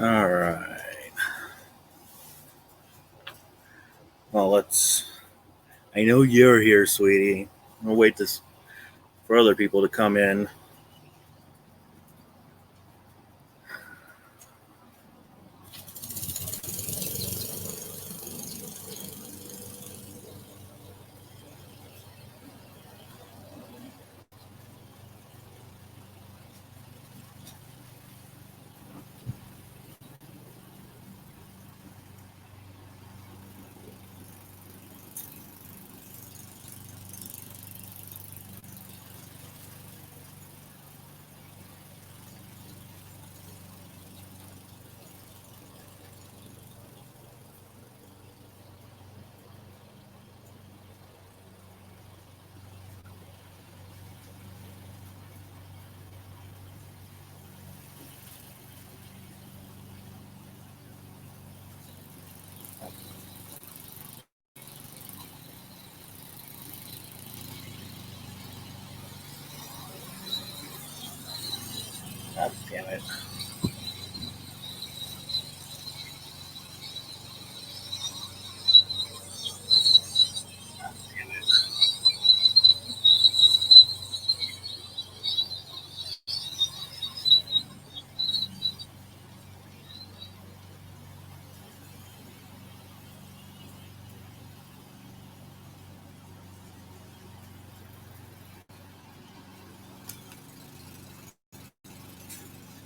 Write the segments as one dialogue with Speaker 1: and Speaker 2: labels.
Speaker 1: All right. Well, I know you're here, sweetie. I'll wait for other people to come in. God damn it.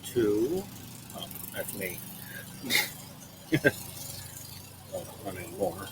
Speaker 1: Two. Oh, that's me. Oh, not anymore.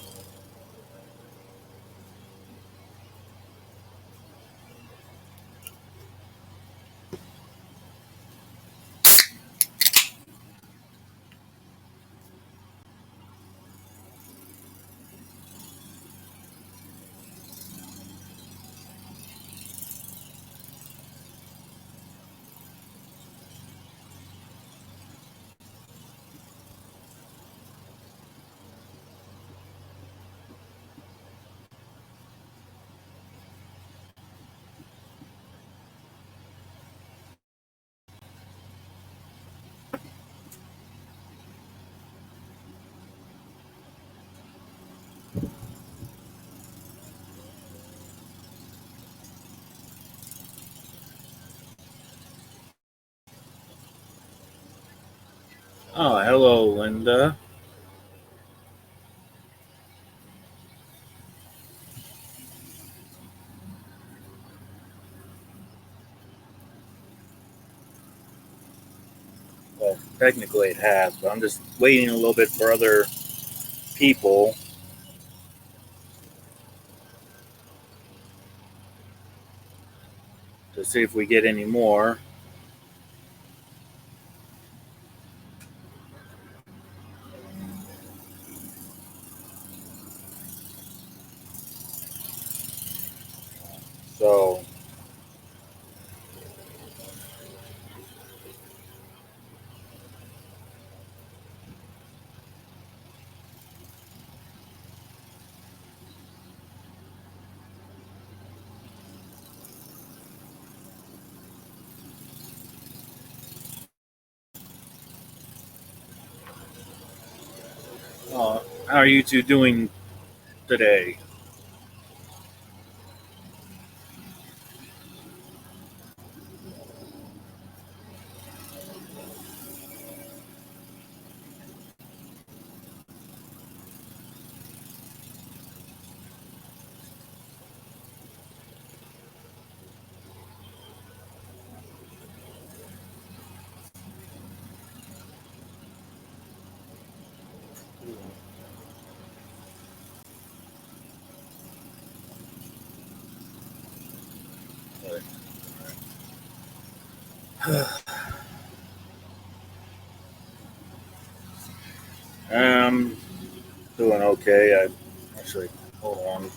Speaker 1: Oh, hello, Linda. Well, technically it has, but I'm just waiting a little bit for other people to see if we get any more. So, how are you two doing today? Um, doing okay. I actually hold on.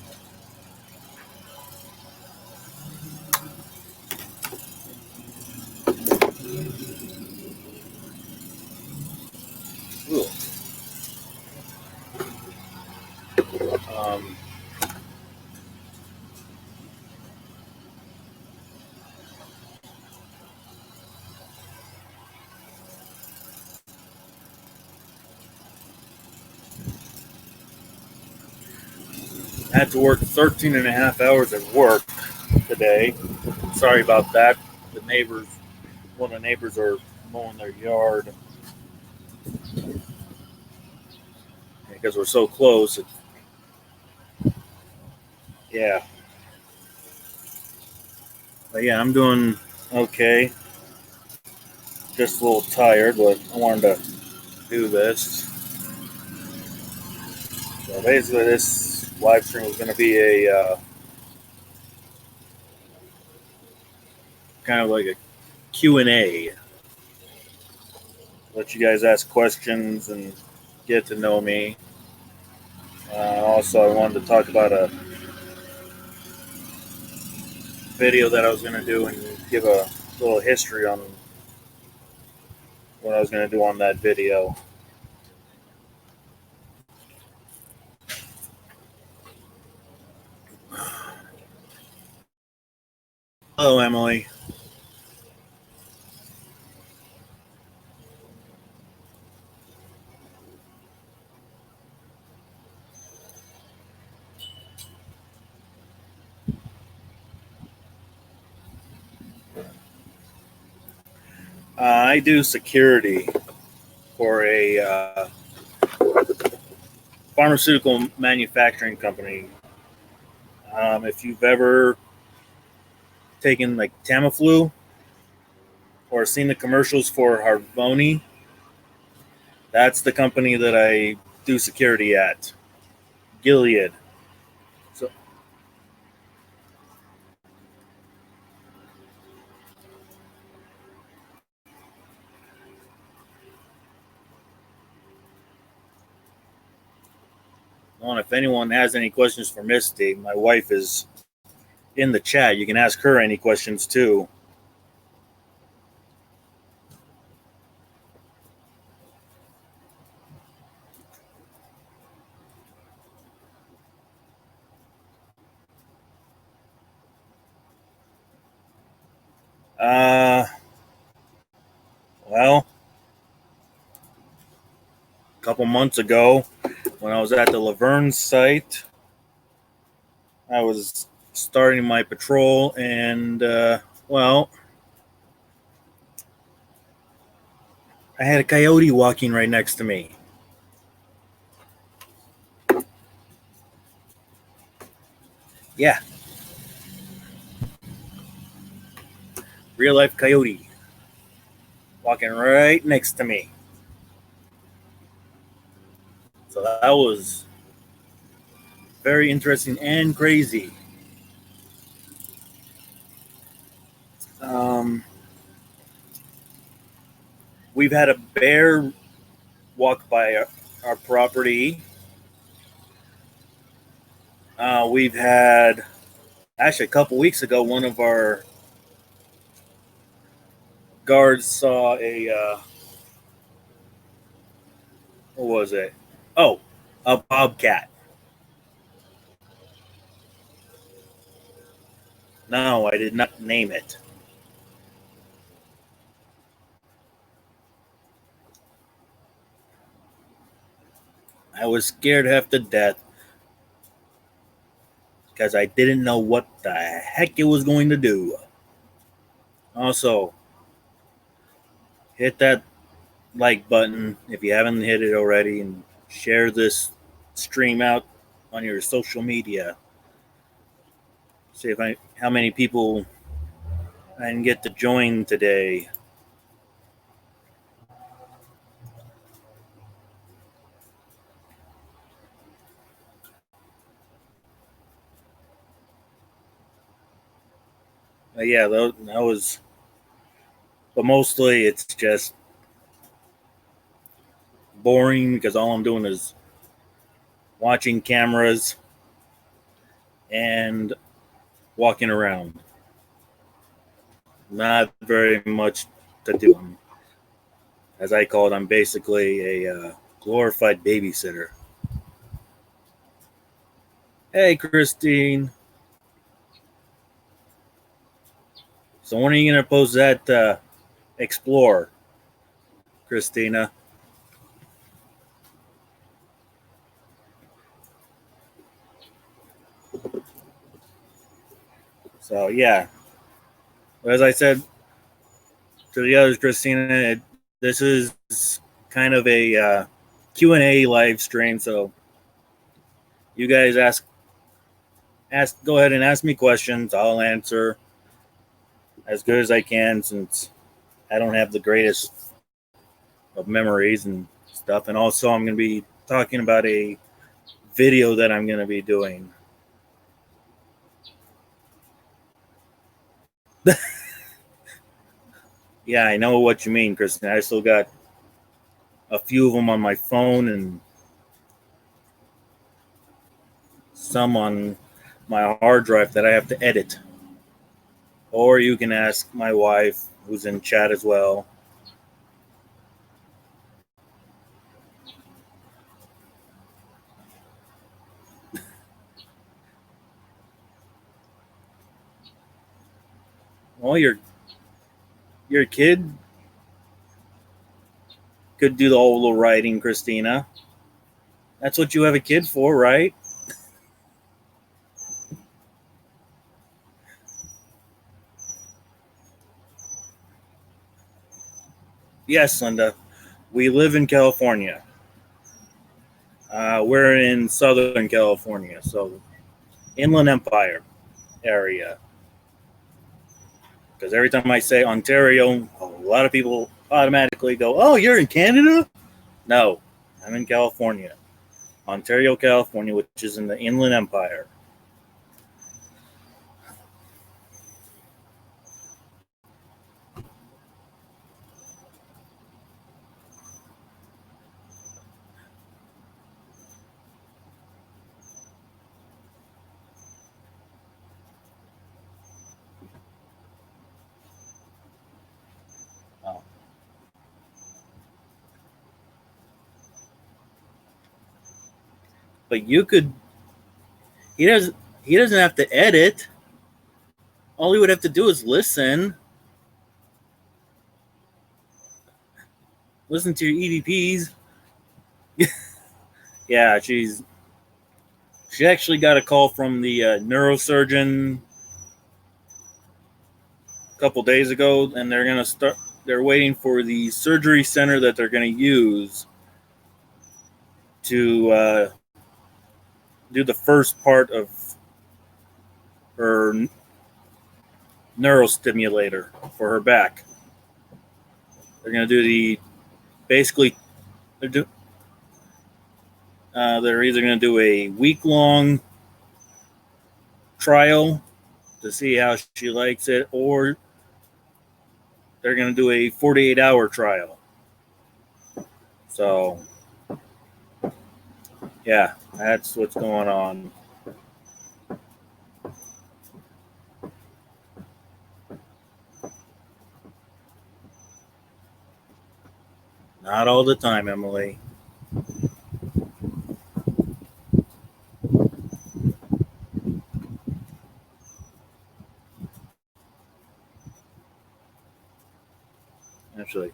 Speaker 1: Ooh. Um, I had to work 13 and a half hours at work today. Sorry about that. The neighbors, one of the neighbors are mowing their yard because we're so close. Yeah. But yeah, I'm doing okay. Just a little tired, but I wanted to do this. So basically, this live stream was going to be a kind of like a Q&A. Let you guys ask questions and get to know me. Also, I wanted to talk about a video that I was going to do and give a little history on what I was going to do on that video. Hello, Emily. I do security for a pharmaceutical manufacturing company. If you've ever taken like Tamiflu or seen the commercials for Harvoni, that's the company that I do security at. Gilead. So, well, if anyone has any questions for Misty, my wife is in the chat. You can ask her any questions too. Uh, well, a couple months ago, when I was at the Laverne site, I was starting my patrol, and well, I had a coyote walking right next to me. Yeah, real life coyote walking right next to me. So that was very interesting and crazy. Um, we've had a bear walk by our property. We've had, actually, a couple weeks ago, one of our guards saw what was it? Oh, a bobcat. No, I did not name it. I was scared half to death because I didn't know what the heck it was going to do. Also, hit that like button if you haven't hit it already, and share this stream out on your social media. See how many people I can get to join today. Yeah, that was, but mostly it's just boring because all I'm doing is watching cameras and walking around. Not very much to do. As I call it, I'm basically a glorified babysitter. Hey, Christine. So when are you going to post that Explore, Christina? So yeah, as I said to the others, Christina, this is kind of a Q&A live stream. So you guys go ahead and ask me questions. I'll answer as good as I can, since I don't have the greatest of memories and stuff. And also, I'm going to be talking about a video that I'm going to be doing. Yeah, I know what you mean, Kristen. I still got a few of them on my phone and some on my hard drive that I have to edit. Or you can ask my wife, who's in chat as well. Well, your kid could do the whole little writing, Christina. That's what you have a kid for, right? Yes, Linda. We live in California. We're in Southern California, so Inland Empire area. Because every time I say Ontario, a lot of people automatically go, "Oh, you're in Canada?" No, I'm in California, Ontario, California, which is in the Inland Empire. Oh. But you could. He doesn't. He doesn't have to edit. All he would have to do is listen. Listen to your EVPs. Yeah, she actually got a call from the neurosurgeon a couple days ago, and they're gonna start. They're waiting for the surgery center that they're going to use to do the first part of her neurostimulator for her back. They're going to do the basically they're either going to do a week-long trial to see how she likes it, or they're going to do a 48-hour trial. So yeah, that's what's going on. Not all the time, Emily. Actually,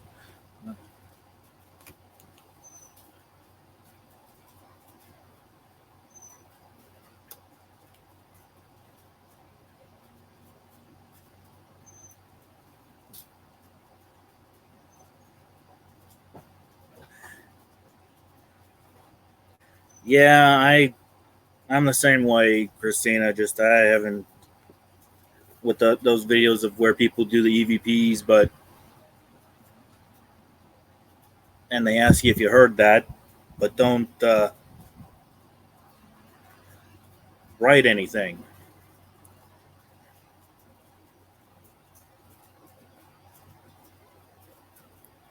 Speaker 1: yeah, I'm the same way, Christina. Just I haven't with those videos of where people do the EVPs, but and they ask you if you heard that, but don't write anything.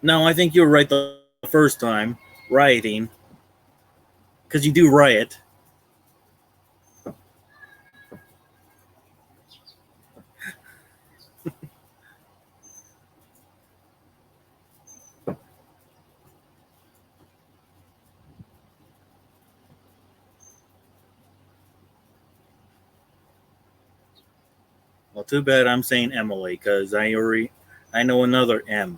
Speaker 1: No, I think you were right the first time, writing, because you do write. Well, too bad I'm saying Emily, because I know another M,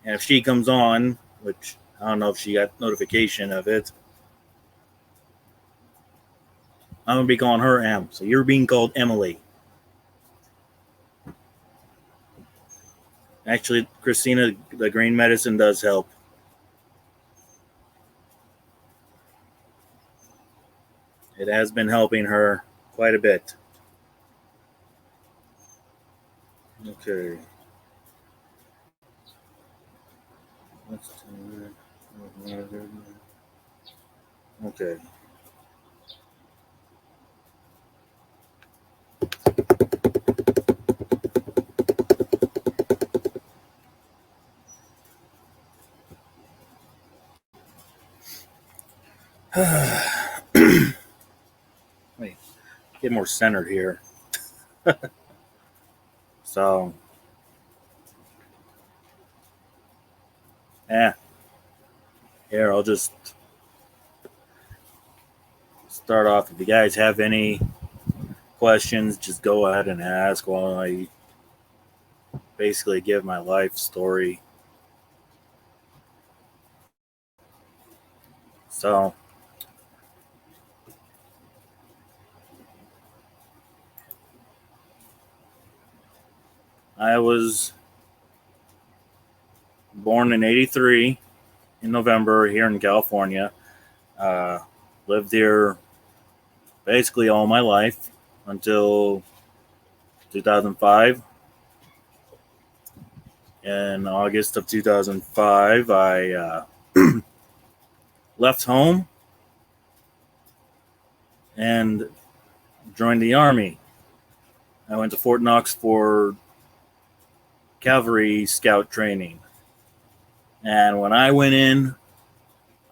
Speaker 1: and if she comes on, which I don't know if she got notification of it, I'm going to be calling her M. So you're being called Emily. Actually, Christina, the green medicine does help. It has been helping her quite a bit. Okay. Okay. Wait, get more centered here. So, here, I'll just start off. If you guys have any questions, just go ahead and ask while I basically give my life story. So, I was born in '83 in November here in California. Lived here basically all my life until 2005. In August of 2005, I left home and joined the Army. I went to Fort Knox for cavalry scout training. And when I went in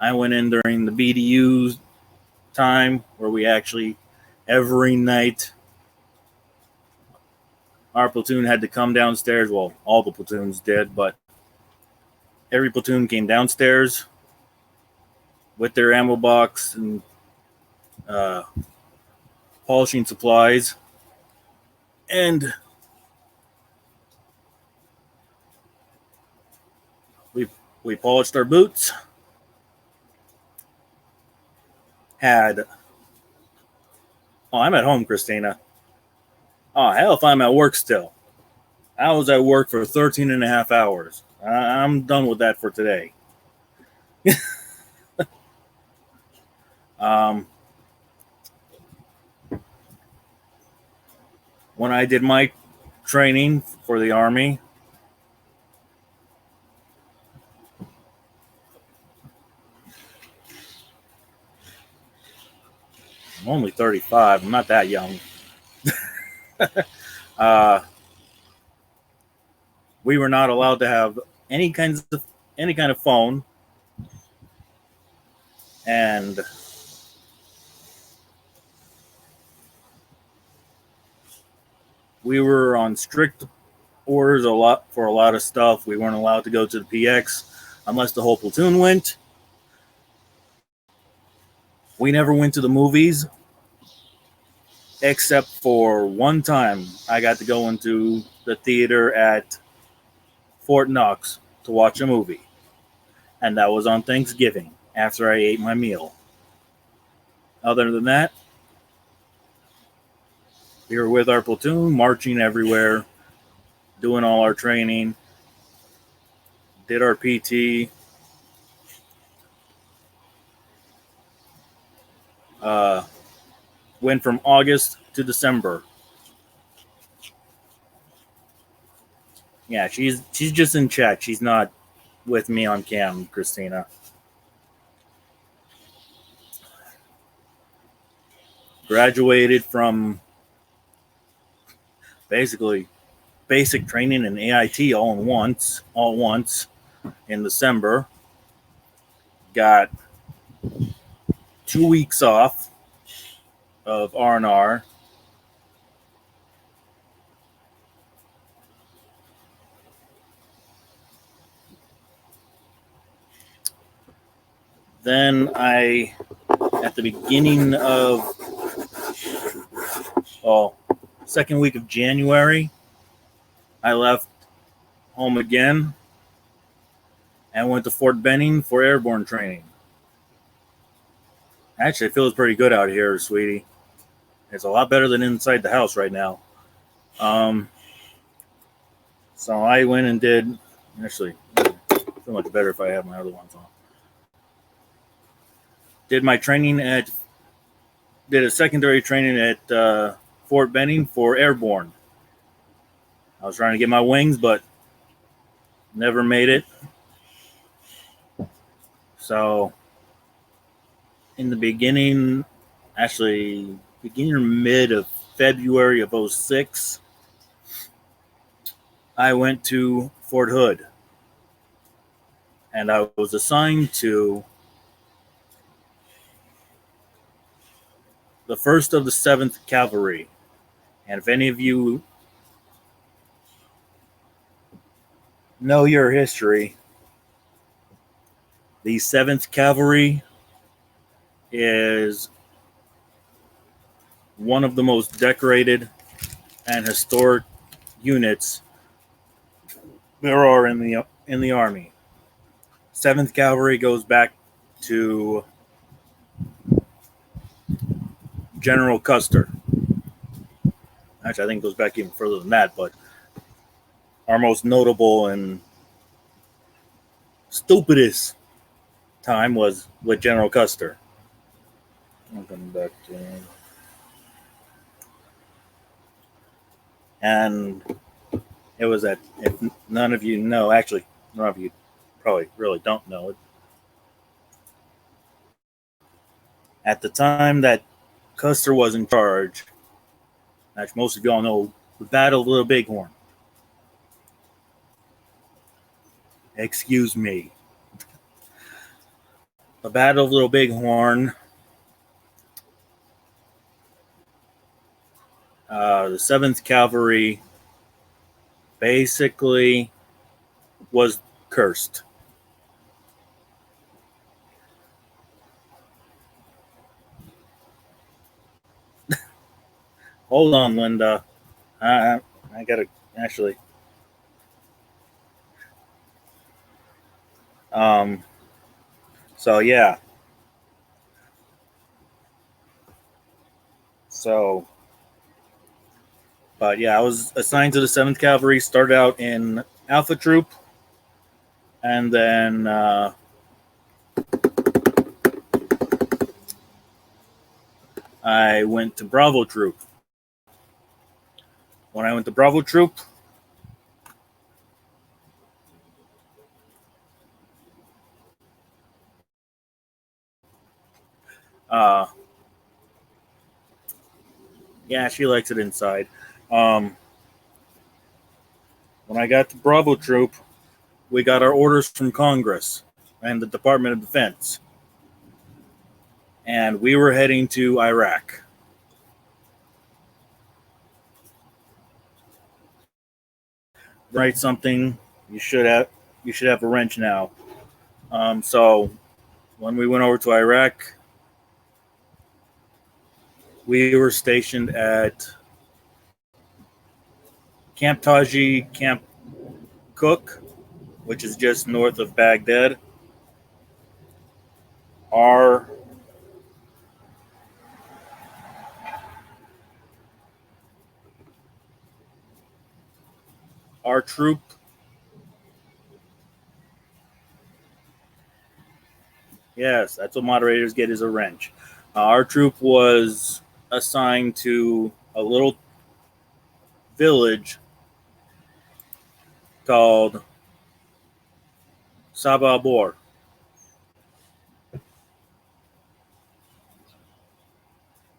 Speaker 1: during the BDU time where we actually, every night, our platoon had to come downstairs. Well, all the platoons did, but every platoon came downstairs with their ammo box and polishing supplies. And we polished our boots. I'm at home, Christina. Oh, hell if I'm at work still. I was at work for 13 and a half hours. I'm done with that for today. When I did my training for the Army, I'm only 35. I'm not that young. We were not allowed to have any kind of phone, and we were on strict orders for a lot of stuff. We weren't allowed to go to the PX unless the whole platoon went. We never went to the movies, except for one time I got to go into the theater at Fort Knox to watch a movie. And that was on Thanksgiving after I ate my meal. Other than that, we were with our platoon, marching everywhere, doing all our training, did our PT, went from August to December. Yeah, she's just in chat. She's not with me on cam, Christina. Graduated from basically basic training and AIT all once in December. Got 2 weeks off of R&R. Then at the beginning of second week of January, I left home again and went to Fort Benning for airborne training. Actually, it feels pretty good out here, sweetie. It's a lot better than inside the house right now. Um, so I went and did, actually, so much better if I have my other ones on. Did my training did a secondary training at Fort Benning for airborne. I was trying to get my wings, but never made it. So in the beginning, actually beginning or mid of February of 06, I went to Fort Hood. And I was assigned to the 1st of the 7th Cavalry. And if any of you know your history, the 7th Cavalry is one of the most decorated and historic units there are in the Army. 7th Cavalry goes back to General Custer. Actually, I think it goes back even further than that, but our most notable and stupidest time was with General Custer. I'm coming back to... And it was at, if none of you know, actually, none of you probably really don't know it. At the time that Custer was in charge, as most of y'all know, the Battle of Little Bighorn. Excuse me. The Battle of Little Bighorn, the 7th Cavalry basically was cursed. Hold on, Linda. I gotta actually. So yeah. But yeah, I was assigned to the 7th Cavalry. Started out in Alpha Troop, and then I went to Bravo Troop. When I went to Bravo Troop, yeah, she likes it inside. When I got to Bravo Troop, we got our orders from Congress and the Department of Defense. And we were heading to Iraq. Write something, you should have a wrench now. So when we went over to Iraq, we were stationed at Camp Taji, Camp Cook, which is just north of Baghdad. Our troop, yes, that's what moderators get, is a wrench. Our troop was assigned to a little village called Sabah Bor.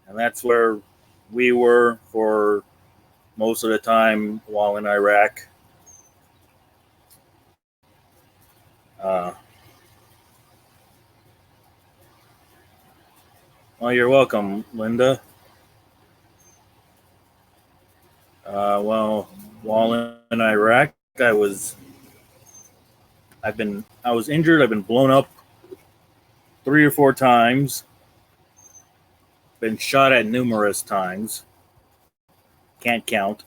Speaker 1: And that's where we were for most of the time while in Iraq. Well, you're welcome, Linda. Well, while in Iraq, I was injured. I've been blown up 3 or 4 times. Been shot at numerous times. Can't count.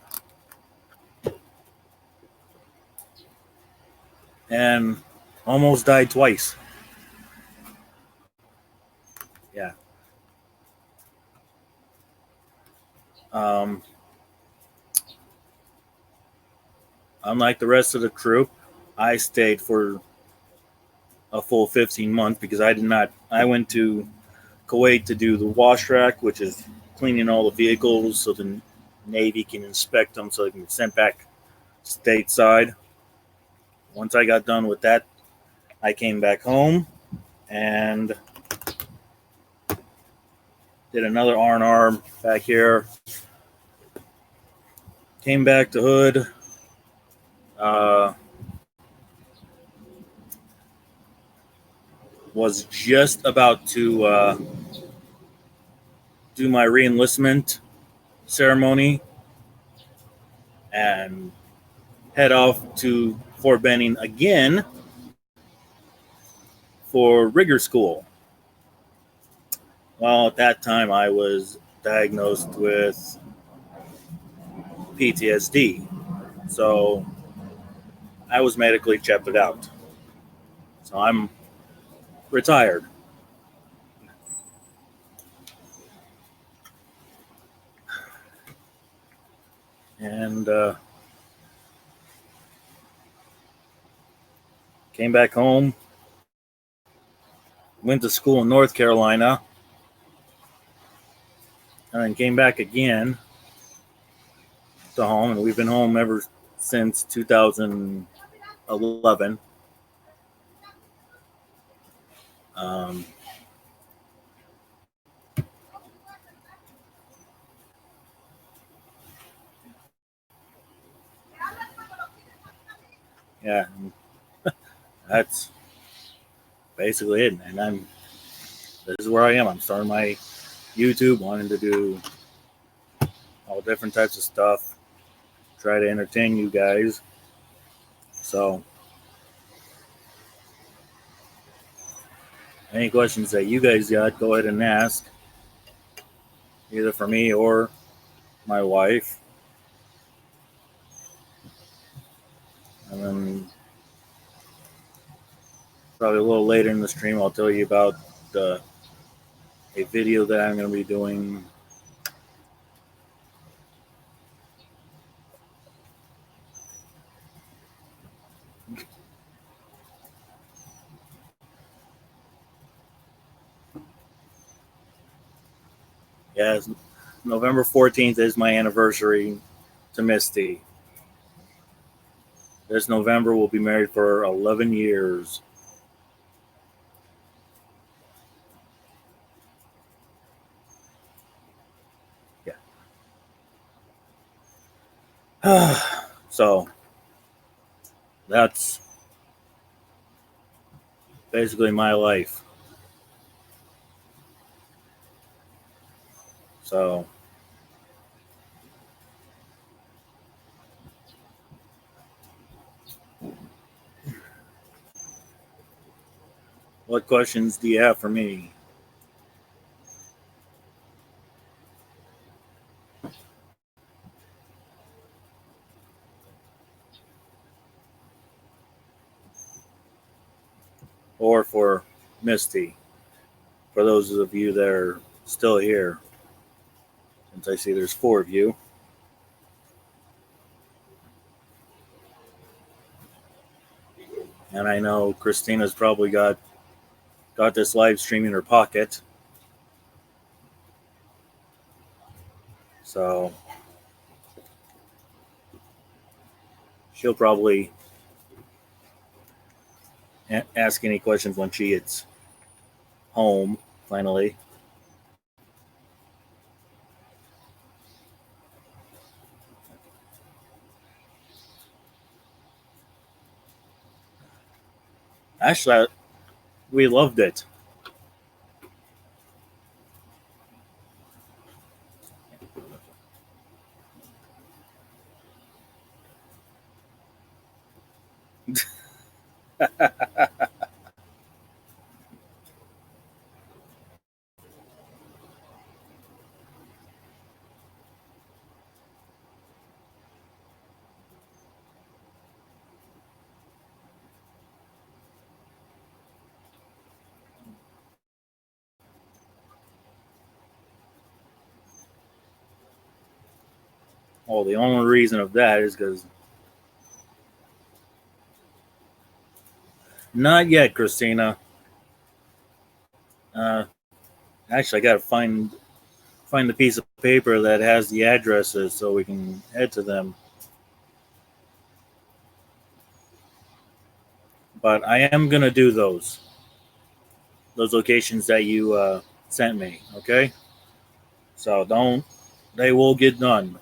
Speaker 1: And almost died twice. Yeah. Um, Unlike the rest of the troop, I stayed for a full 15 months because I did not. I went to Kuwait to do the wash rack, which is cleaning all the vehicles so the Navy can inspect them so they can be sent back stateside. Once I got done with that, I came back home and did another R&R back here. Came back to Hood. Uh, was just about to do my reenlistment ceremony and head off to Fort Benning again for rigger school. Well, at that time, I was diagnosed with PTSD, so I was medically checked out. So I'm retired. And came back home, went to school in North Carolina, and then came back again to home. And we've been home ever since 2011. Um, yeah, that's basically it. And this is where I am. I'm starting my YouTube, wanting to do all different types of stuff, try to entertain you guys. So, any questions that you guys got, go ahead and ask, either for me or my wife. And then probably a little later in the stream, I'll tell you about a video that I'm going to be doing. Yes, November 14th is my anniversary to Misty. This November, we'll be married for 11 years. Yeah. So, that's basically my life. So, what questions do you have for me? Or for Misty? For those of you that are still here, since I see there's 4 of you. And I know Christina's probably got this live stream in her pocket. So she'll probably ask any questions when she gets home, finally. Actually, we loved it. Well, the only reason of that is because not yet, Christina. Uh, Actually, I gotta find the piece of paper that has the addresses so we can head to them. But I am gonna do those locations that you sent me. Okay, so don't they will get done.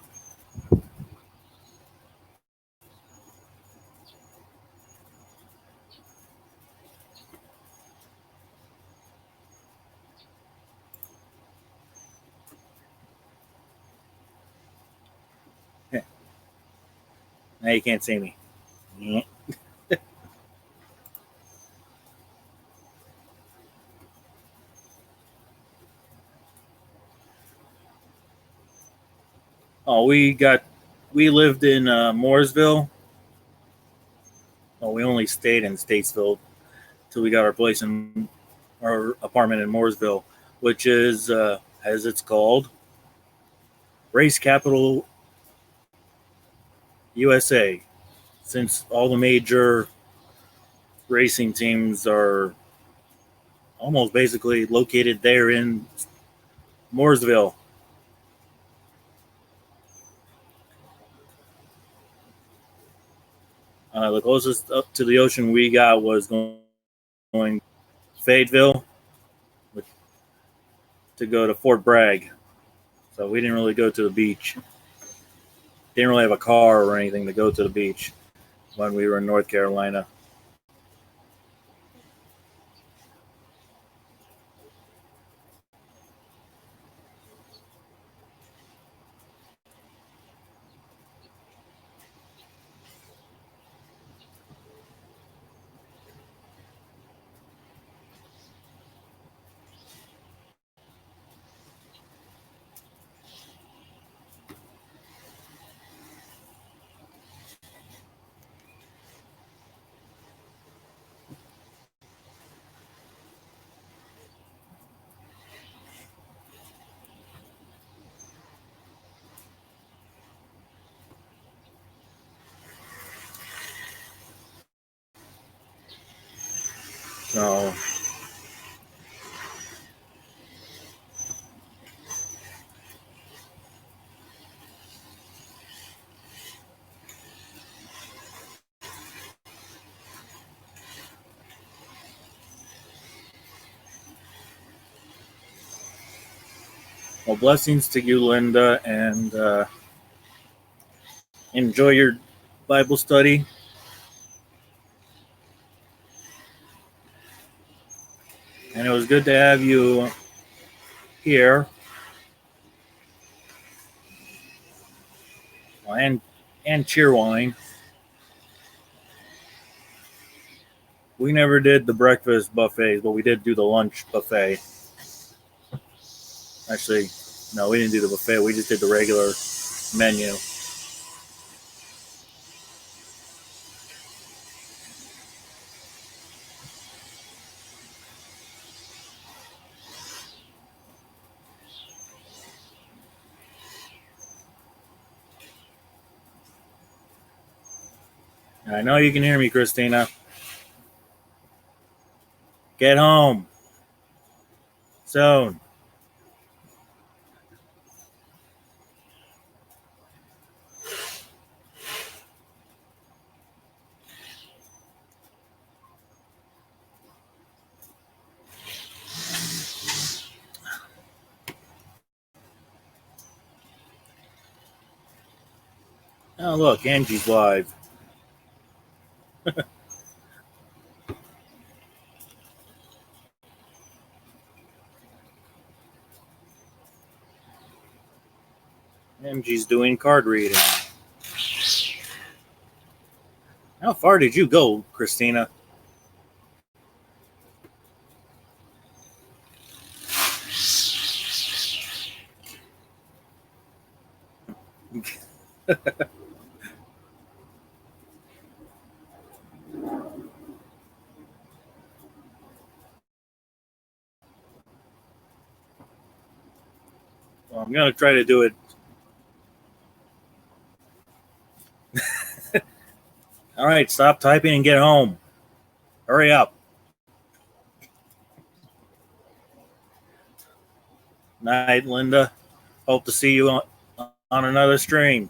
Speaker 1: Now you can't see me. Oh, we lived in Mooresville. Oh, we only stayed in Statesville till we got our place in our apartment in Mooresville, which is as it's called, race capital USA. Since all the major racing teams are almost basically located there in Mooresville. The closest up to the ocean we got was going Fayetteville to go to Fort Bragg. So we didn't really go to the beach. Didn't really have a car or anything to go to the beach when we were in North Carolina. So, well, blessings to you, Linda, and enjoy your Bible study. And it was good to have you here. And Cheerwine. We never did the breakfast buffets, but we did do the lunch buffet. Actually, no, we didn't do the buffet. We just did the regular menu. I know you can hear me, Christina. Get home soon. Oh, look, Angie's live. Angie's doing card reading. How far did you go, Christina? Well, I'm going to try to do it. All right, stop typing and get home. Hurry up. Night, Linda. Hope to see you on another stream.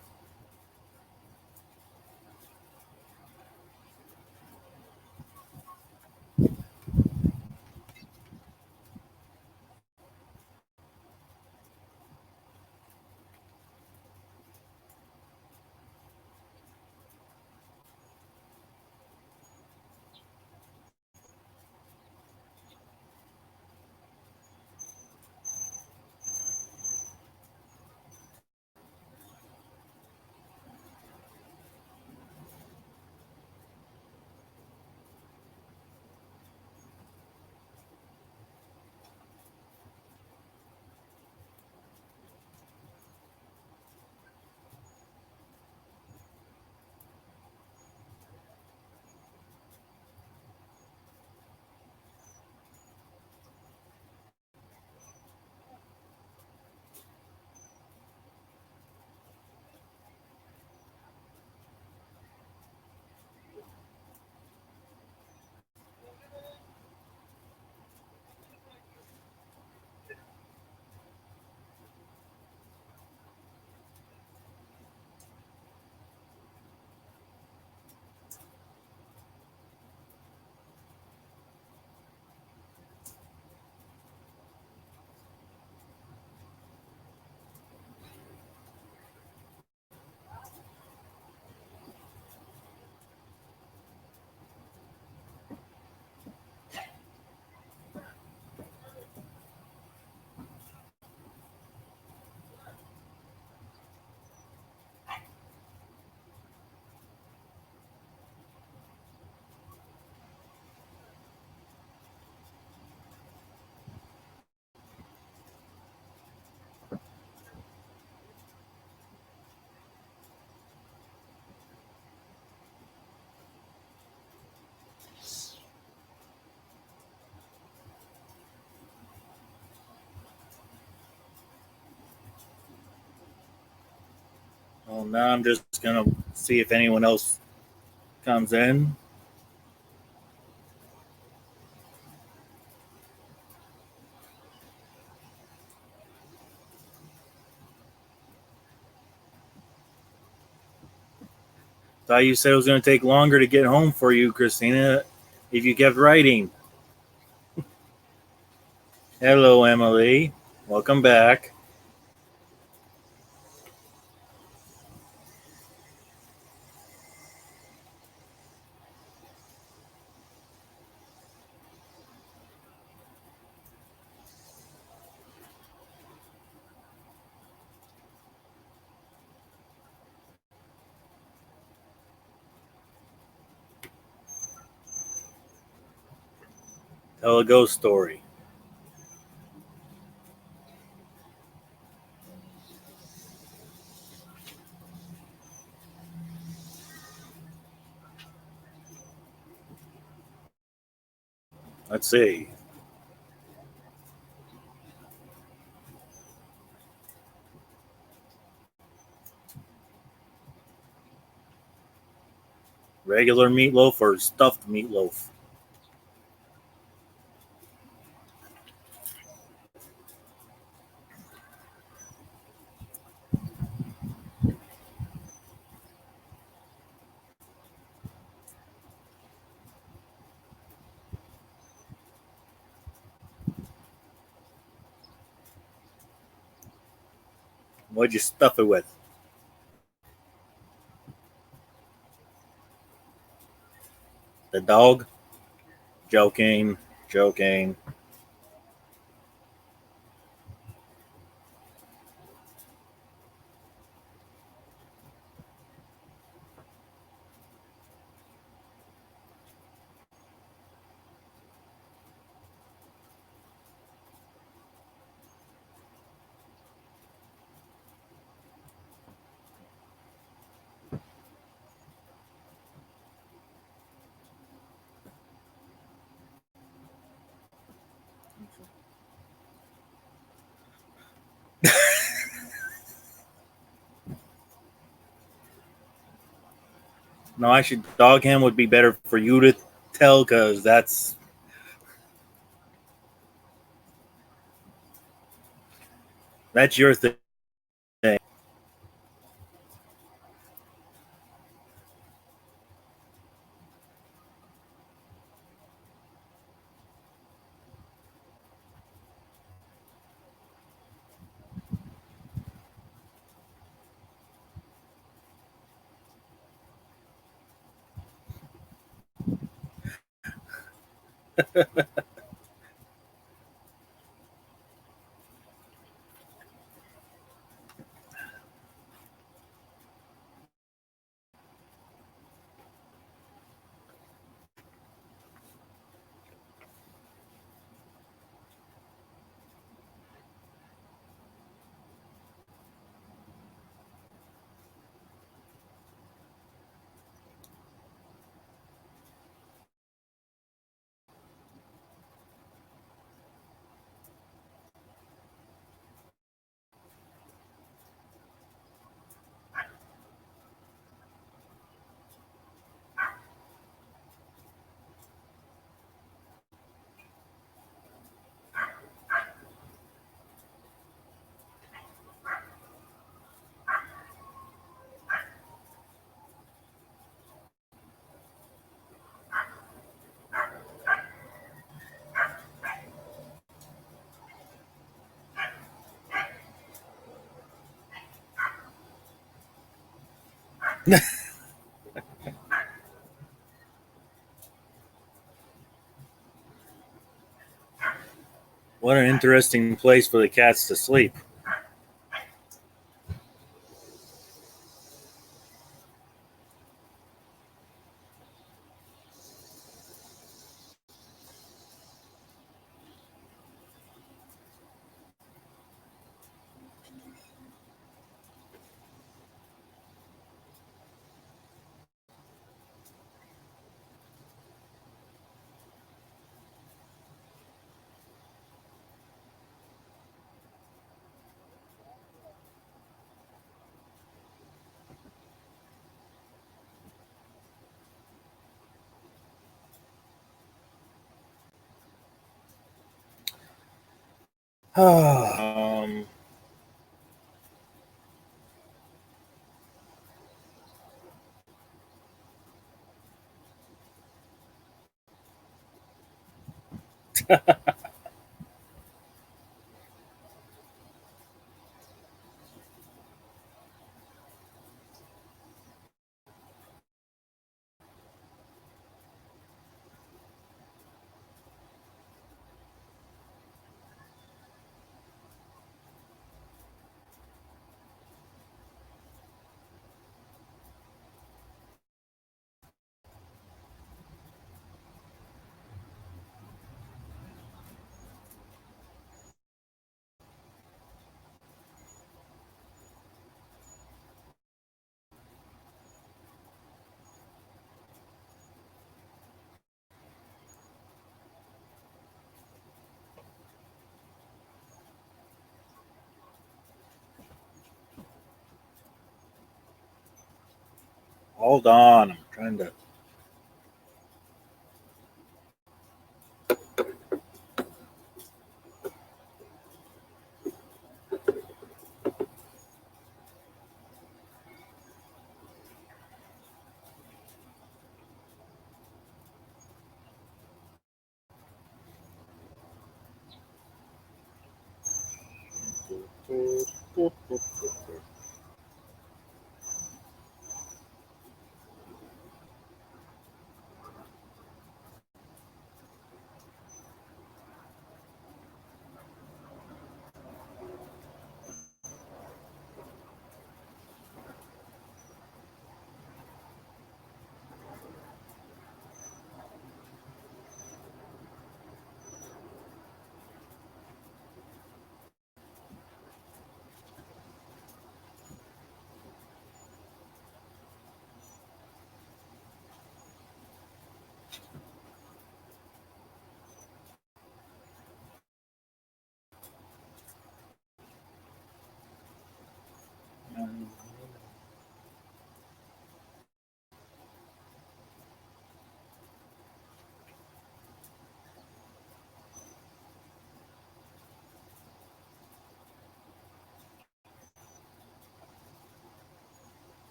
Speaker 1: Well, now I'm just going to see if anyone else comes in. Thought you said it was going to take longer to get home for you, Christina, if you kept writing. Hello, Emily. Welcome back. Tell a ghost story. Let's see. Regular meatloaf or stuffed meatloaf? What'd you stuff it with? The dog? Joking. Joking. No, actually, dog him would be better for you to tell because that's your thing. What an interesting place for the cats to sleep. um, hold on. I'm trying to.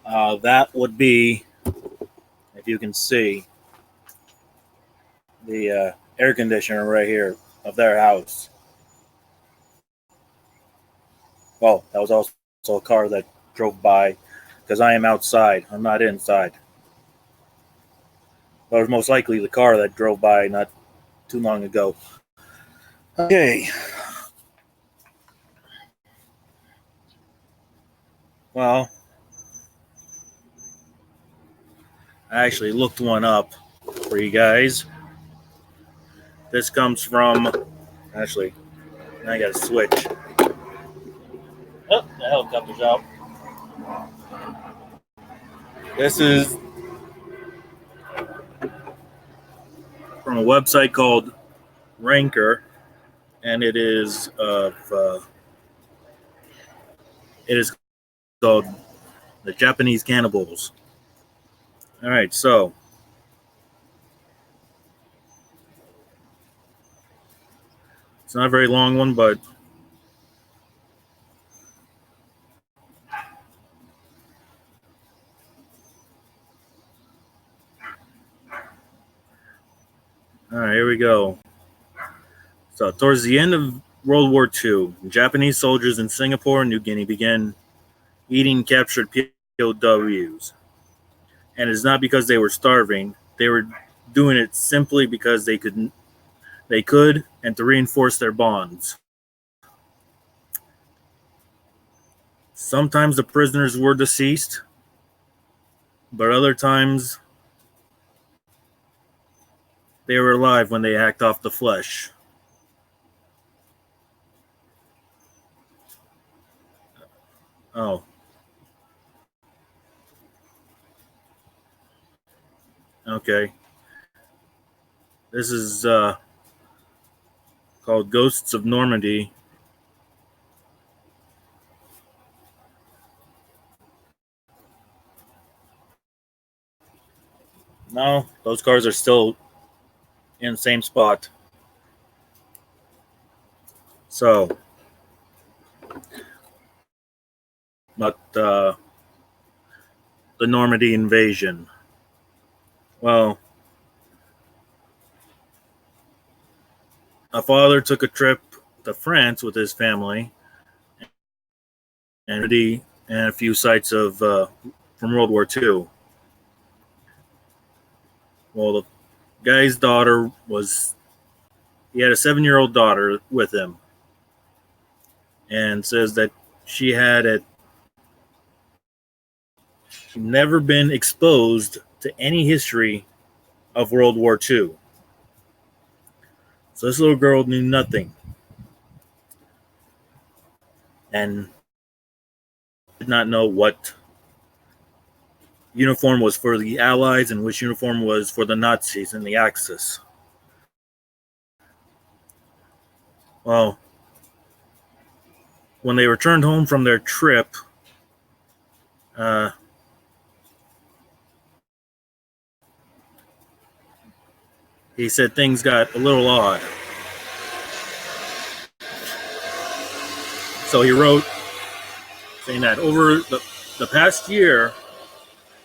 Speaker 1: That would be, if you can see, the air conditioner right here of their house. Well, that was also a car that drove by because I am outside. I'm not inside. But it was most likely the car that drove by not too long ago. Okay. Well, I actually looked one up for you guys. This comes from, actually, I got to switch. Oh, the helicopter's out. This is from a website called Ranker, and it is called the Japanese Cannibals. All right, so it's not a very long one, but all right, here we go. So, towards the end of World War II, Japanese soldiers in Singapore and New Guinea began eating captured POWs. And it's not because they were starving; they were doing it simply because they could, and to reinforce their bonds. Sometimes the prisoners were deceased, but other times they were alive when they hacked off the flesh. Oh. Okay. This is called Ghosts of Normandy. No, those cars are still in the same spot. So, but the Normandy invasion. Well, a father took a trip to France with his family, and a few sites of from World War II. Well, the guy's daughter he had a 7-year-old daughter with him, and says that she had never been exposed to any history of World War II. So this little girl knew nothing and did not know what uniform was for the Allies and which uniform was for the Nazis in the Axis. Well, when they returned home from their trip, he said things got a little odd. So he wrote saying that over the past year,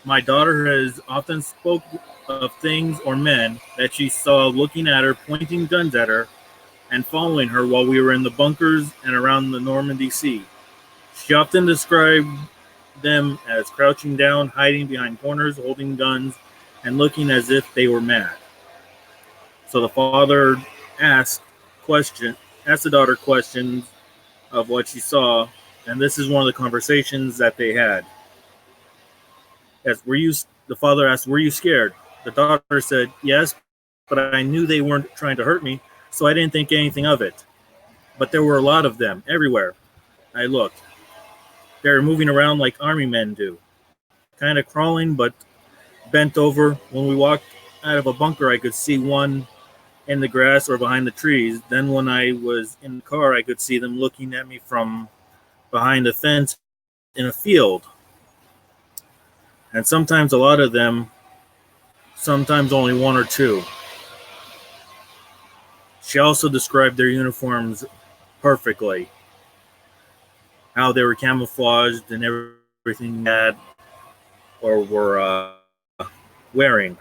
Speaker 1: my daughter has often spoke of things or men that she saw looking at her, pointing guns at her, and following her while we were in the bunkers and around the Normandy Sea. She often described them as crouching down, hiding behind corners, holding guns, and looking as if they were mad. So the father asked the daughter questions of what she saw, and this is one of the conversations that they had. The father asked, "Were you scared?" The daughter said, "Yes, but I knew they weren't trying to hurt me, so I didn't think anything of it. But there were a lot of them everywhere. I looked. They were moving around like army men do, kind of crawling, but bent over. When we walked out of a bunker, I could see one in the grass or behind the trees. Then when I was in the car, I could see them looking at me from behind a fence in a field. And sometimes a lot of them, sometimes only one or two." She also described their uniforms perfectly, how they were camouflaged and everything that. or were wearing.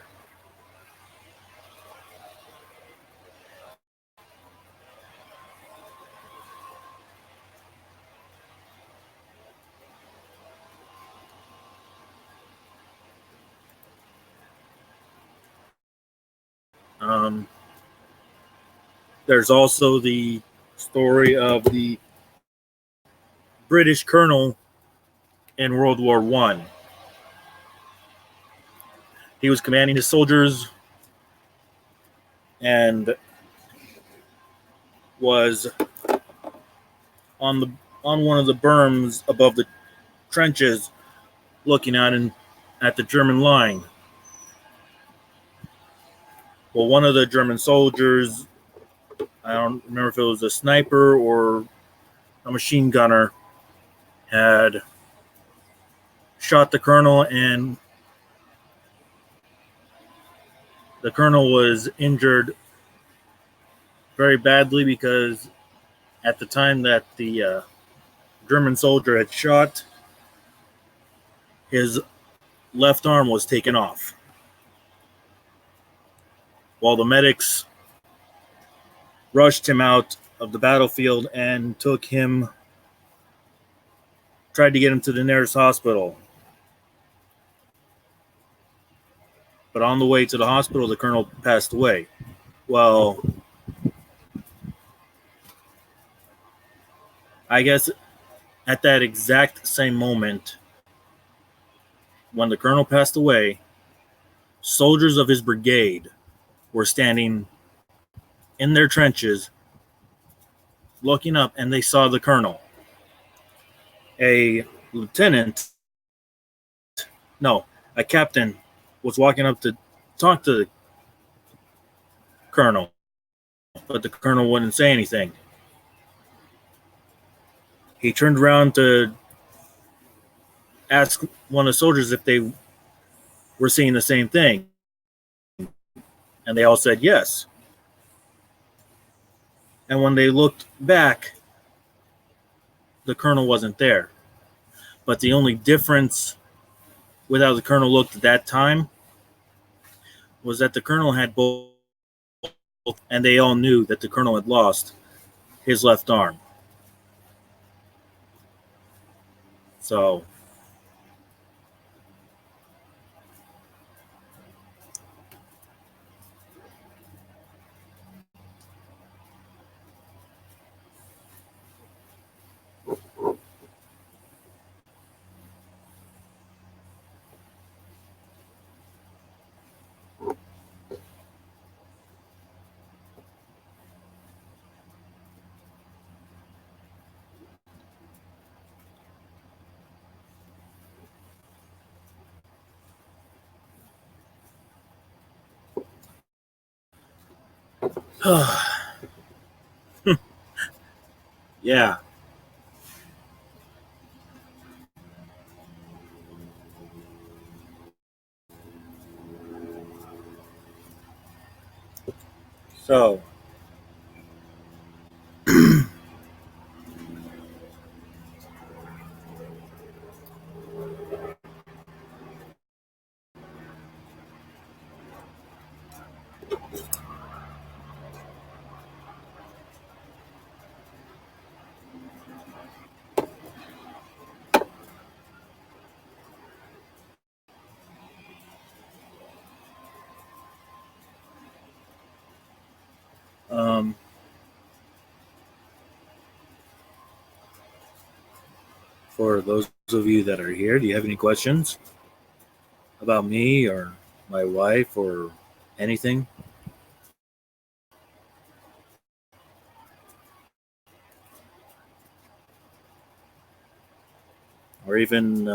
Speaker 1: Um, there's also the story of the British colonel in World War I. He was commanding his soldiers and was on the on one of the berms above the trenches, looking out at the German line. Well, one of the German soldiers, I don't remember if it was a sniper or a machine gunner, had shot the colonel, and the colonel was injured very badly because at the time that the German soldier had shot, his left arm was taken off. While the medics rushed him out of the battlefield and tried to get him to the nearest hospital. But on the way to the hospital, the colonel passed away. Well, I guess at that exact same moment, when the colonel passed away, soldiers of his brigade were standing in their trenches looking up, and they saw the colonel. A lieutenant, no, a captain was walking up to talk to the colonel, but the colonel wouldn't say anything. He turned around to ask one of the soldiers if they were seeing the same thing, and they all said yes. And when they looked back, the colonel wasn't there. But the only difference with how the colonel looked at that time was that the colonel had both, and they all knew that the colonel had lost his left arm. So yeah. So um, for those of you that are here, do you have any questions about me or my wife or anything? Or even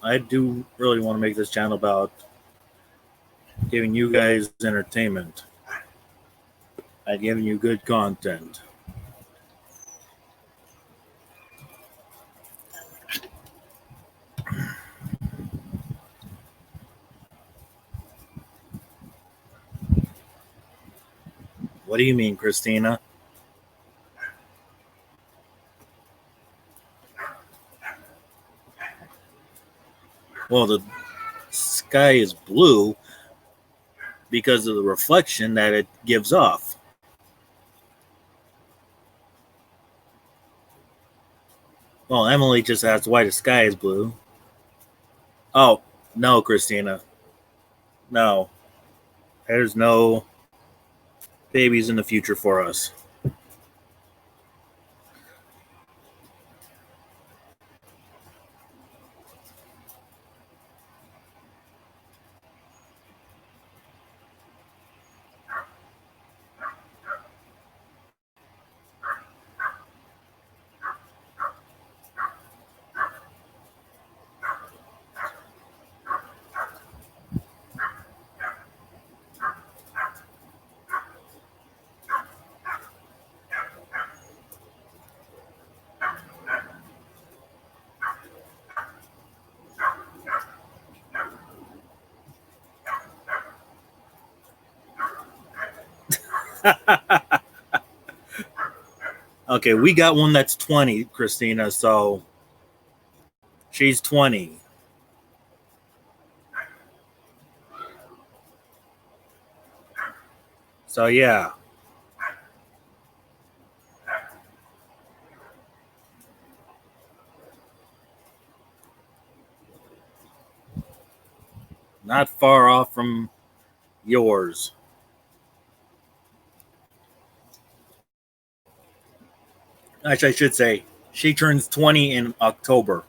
Speaker 1: I do really want to make this channel about giving you guys entertainment and giving you good content. What do you mean, Christina? Well, the sky is blue because of the reflection that it gives off. Well, Emily just asked why the sky is blue. Oh, no, Christina. No. There's no babies in the future for us. Okay, we got one that's 20, Christina, so she's 20. So, yeah. Not far off from yours. Actually, I should say she turns 20 in October.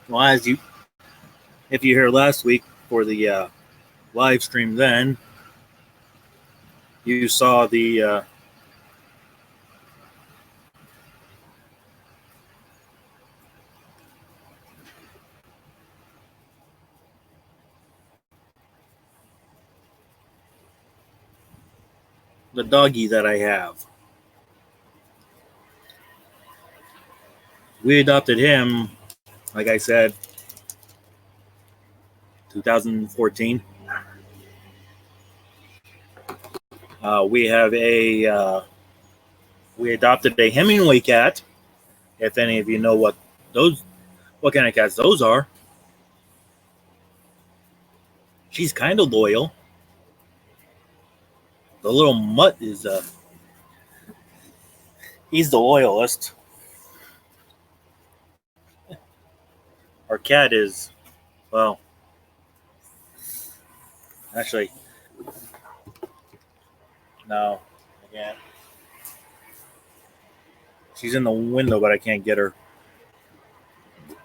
Speaker 1: Well, if you heard last week for the live stream, then you saw the doggy that I have. We adopted him, like I said, 2014. We adopted a Hemingway cat. If any of you know what kind of cats those are, she's kind of loyal. The little mutt is he's the loyalist. Our cat is, well, actually, no, I can't. She's in the window, but I can't get her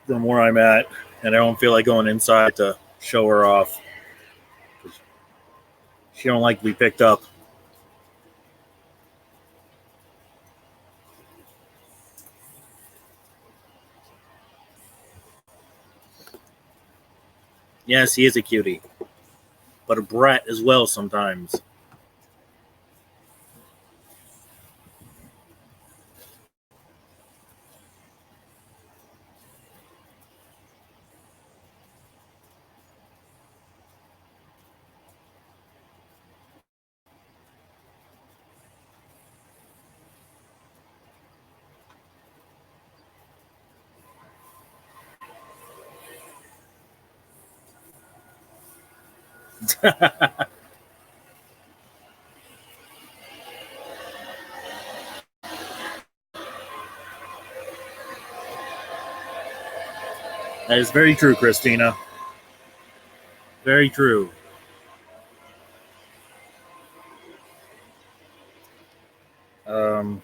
Speaker 1: from where I'm at, and I don't feel like going inside to show her off. She don't like to be picked up. Yes, he is a cutie, but a brat as well sometimes. That is very true, Christina. Very true. Um,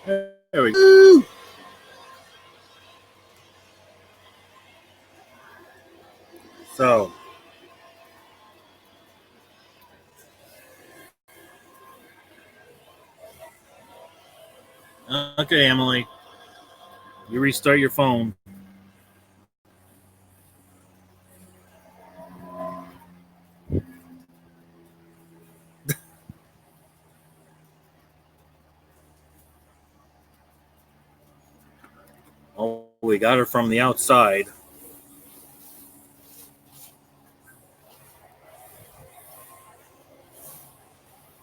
Speaker 1: there we go. So, Okay, Emily, you restart your phone. Oh, we got her from the outside.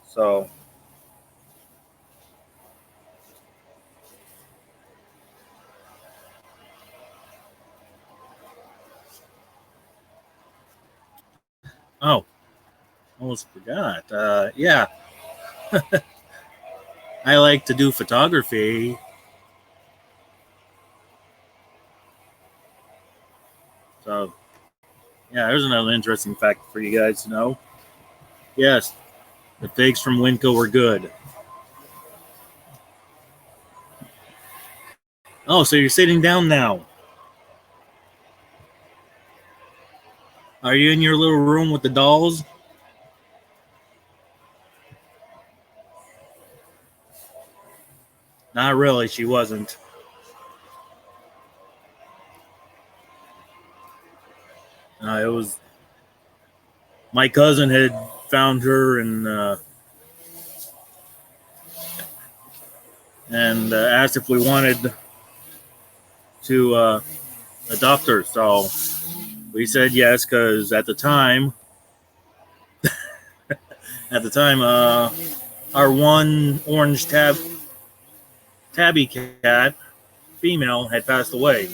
Speaker 1: So, oh, almost forgot. Yeah, I like to do photography. So, yeah, there's another interesting fact for you guys to know. Yes, the figs from Winco were good. Oh, so you're sitting down now. Are you in your little room with the dolls? Not really, she wasn't. It was my cousin had found her and asked if we wanted to adopt her. So we said yes because at the time, our one orange tabby cat female had passed away.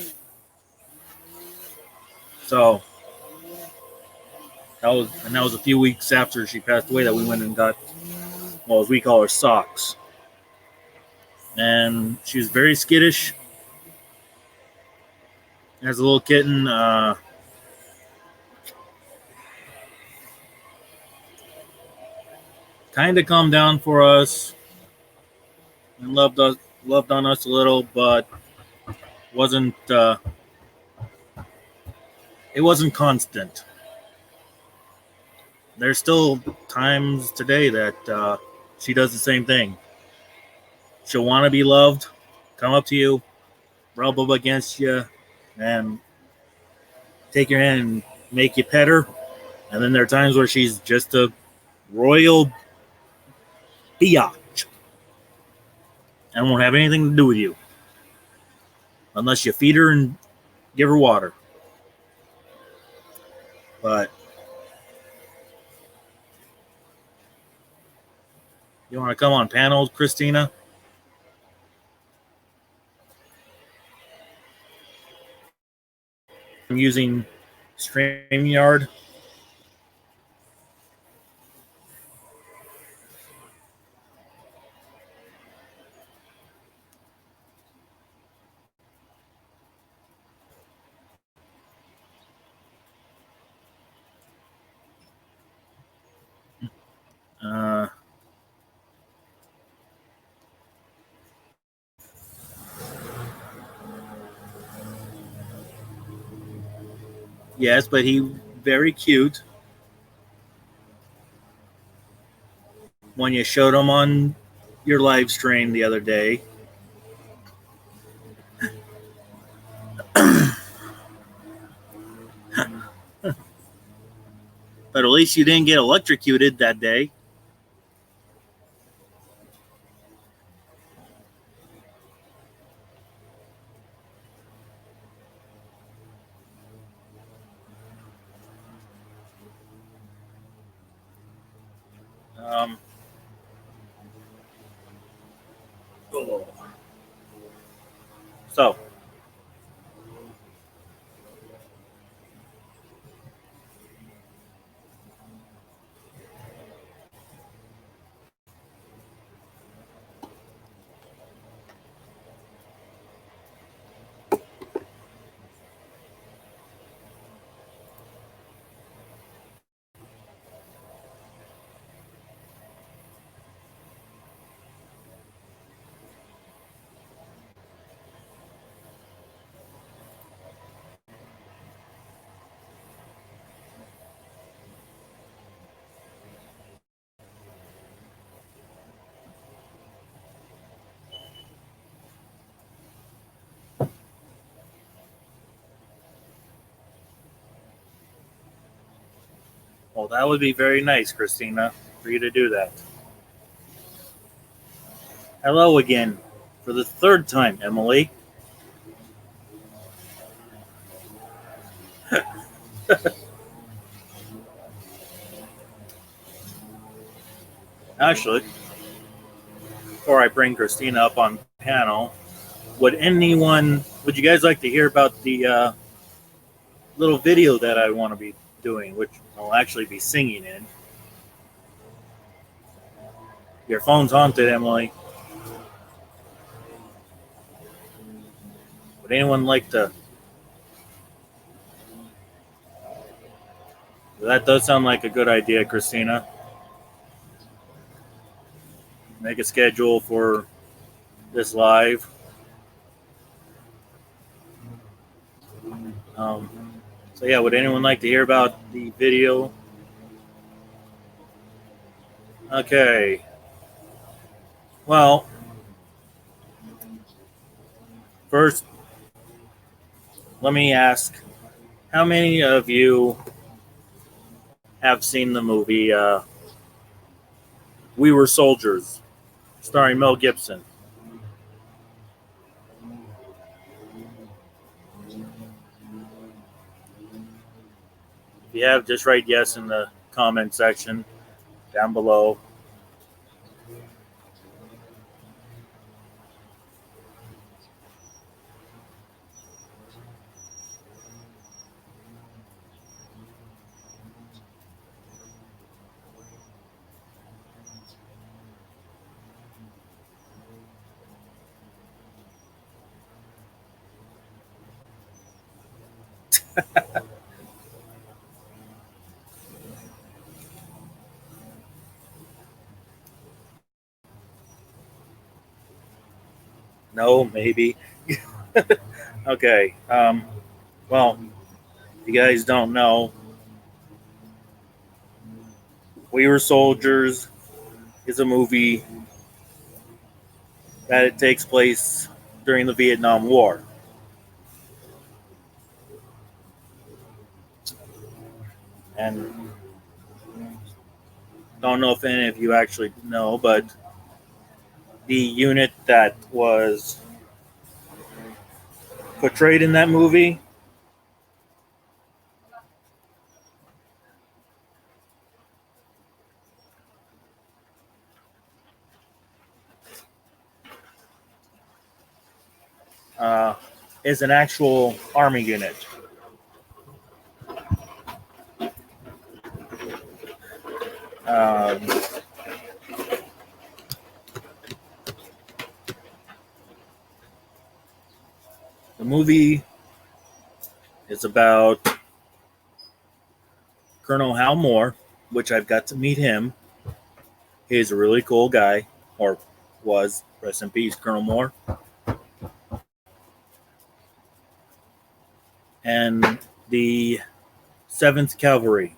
Speaker 1: So that was a few weeks after she passed away that we went and got, well, as we call her, Socks. And she was very skittish as a little kitten. Kind of calmed down for us and loved on us a little, but wasn't it wasn't constant. There's still times today that she does the same thing. She'll want to be loved, come up to you, rub up against you, and take your hand and make you pet her. And then there are times where she's just a royal biatch and won't have anything to do with you unless you feed her and give her water. But you want to come on panel, Christina? I'm using StreamYard. Uh, yes, but he very cute. When you showed him on your live stream the other day, but at least you didn't get electrocuted that day. Um, oh. So, Well, that would be very nice, Christina, for you to do that. Hello again, for the third time, Emily. Actually, before I bring Christina up on panel, would you guys like to hear about the little video that I want to be doing, which I'll actually be singing in? Your phone's haunted, Emily. Would anyone like to? That does sound like a good idea, Christina. Make a schedule for this live. Um, so yeah, would anyone like to hear about the video? Okay. Well, first, let me ask, how many of you have seen the movie We Were Soldiers, starring Mel Gibson? If you have, just write yes in the comment section down below. No, maybe. Okay. Well, if you guys don't know, We Were Soldiers is a movie that it takes place during the Vietnam War. And don't know if any of you actually know, but the unit that was portrayed in that movie is an actual army unit. Um, the movie is about Colonel Hal Moore, which I've got to meet him. He's a really cool guy, or was. Rest in peace, Colonel Moore. And the 7th Cavalry.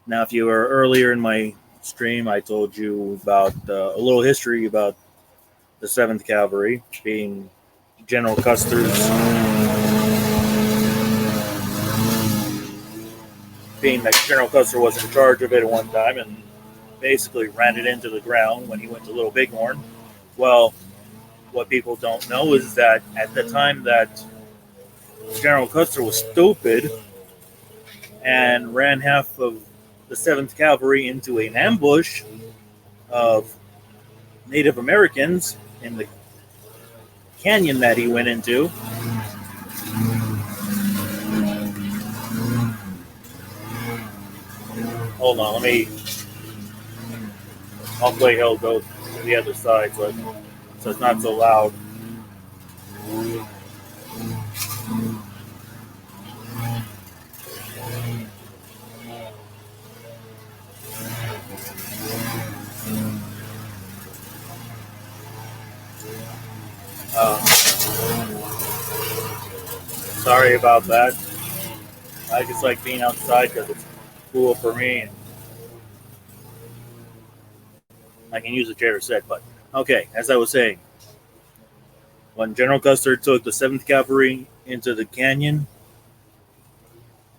Speaker 1: Now, if you were earlier in my stream, I told you about a little history about the 7th Cavalry, being General Custer's, being that General Custer was in charge of it at one time and basically ran it into the ground when he went to Little Bighorn. Well, what people don't know is that at the time that General Custer was stupid and ran half of the 7th Cavalry into an ambush of Native Americans in the canyon that he went into. Hold on, I'll play Hell Go to the other side so it's not so loud. Sorry about that. I just like being outside because it's cool for me. And I can use a chair to sit, but okay, as I was saying, when General Custer took the 7th Cavalry into the canyon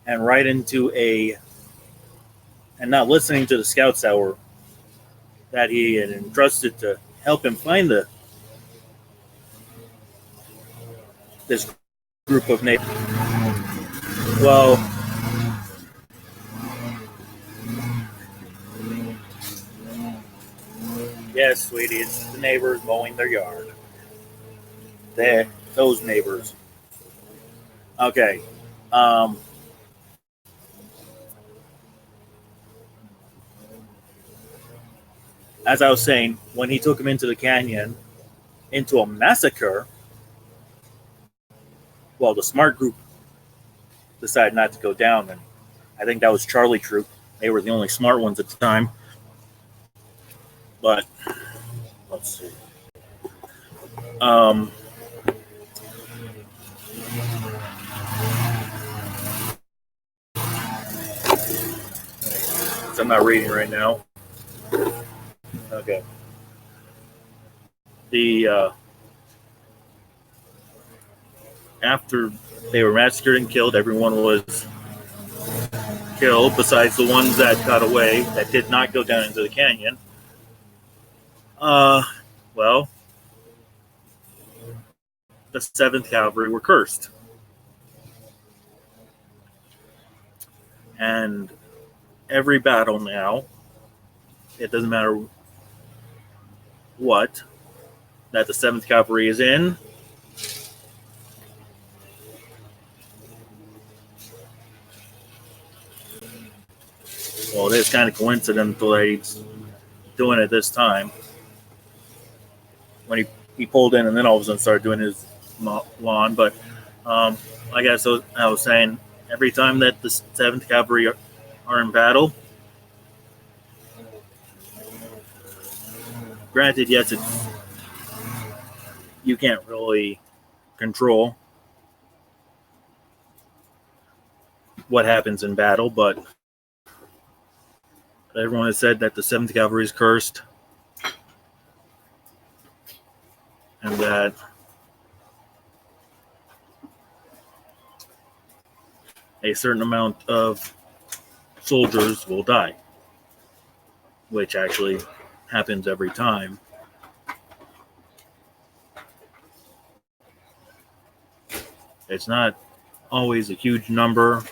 Speaker 1: and right into a and not listening to the scouts that he had entrusted to help him find this group of neighbors. Well, yes, sweetie, it's the neighbors mowing their yard. Those neighbors. Okay. Um, as I was saying, when he took him into the canyon, into a massacre, well, the smart group decided not to go down, and I think that was Charlie Troop. They were the only smart ones at the time. But let's see. Um, I'm not reading right now. Okay. The after they were massacred and killed, everyone was killed besides the ones that got away that did not go down into the canyon. Well, the 7th Cavalry were cursed. And every battle now, it doesn't matter what, that the 7th Cavalry is in, well, it is kind of coincidental that he's doing it this time. When he pulled in and then all of a sudden started doing his lawn. But I guess I was saying, every time that the 7th Cavalry are in battle, granted, yes, you can't really control what happens in battle, but everyone has said that the 7th Cavalry is cursed, and that a certain amount of soldiers will die, which actually happens every time. It's not always a huge number.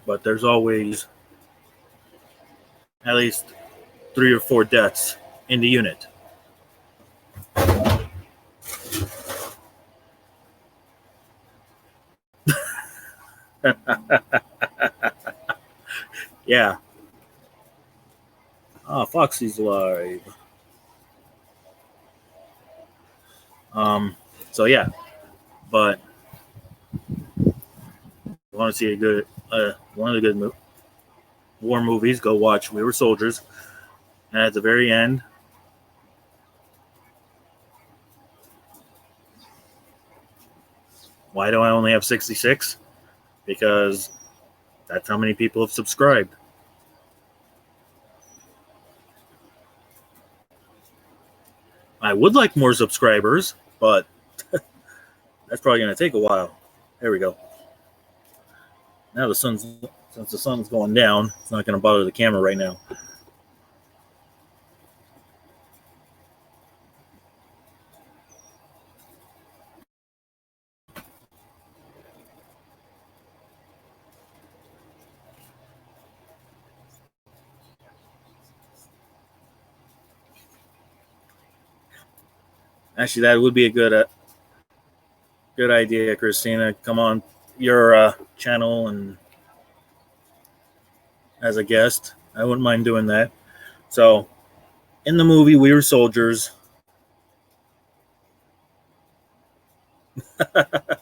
Speaker 1: But there's always at least 3 or 4 deaths in the unit. Yeah. Oh, Foxy's live. So yeah, but if you want to see a good one of the good war movies, go watch We Were Soldiers. And at the very end, why do I only have 66? Because that's how many people have subscribed. I would like more subscribers, but that's probably going to take a while. There we go. Now since the sun's going down, it's not going to bother the camera right now. Actually, that would be a good idea, Christina. Come on your channel and as a guest. I wouldn't mind doing that. So, in the movie We Were Soldiers, at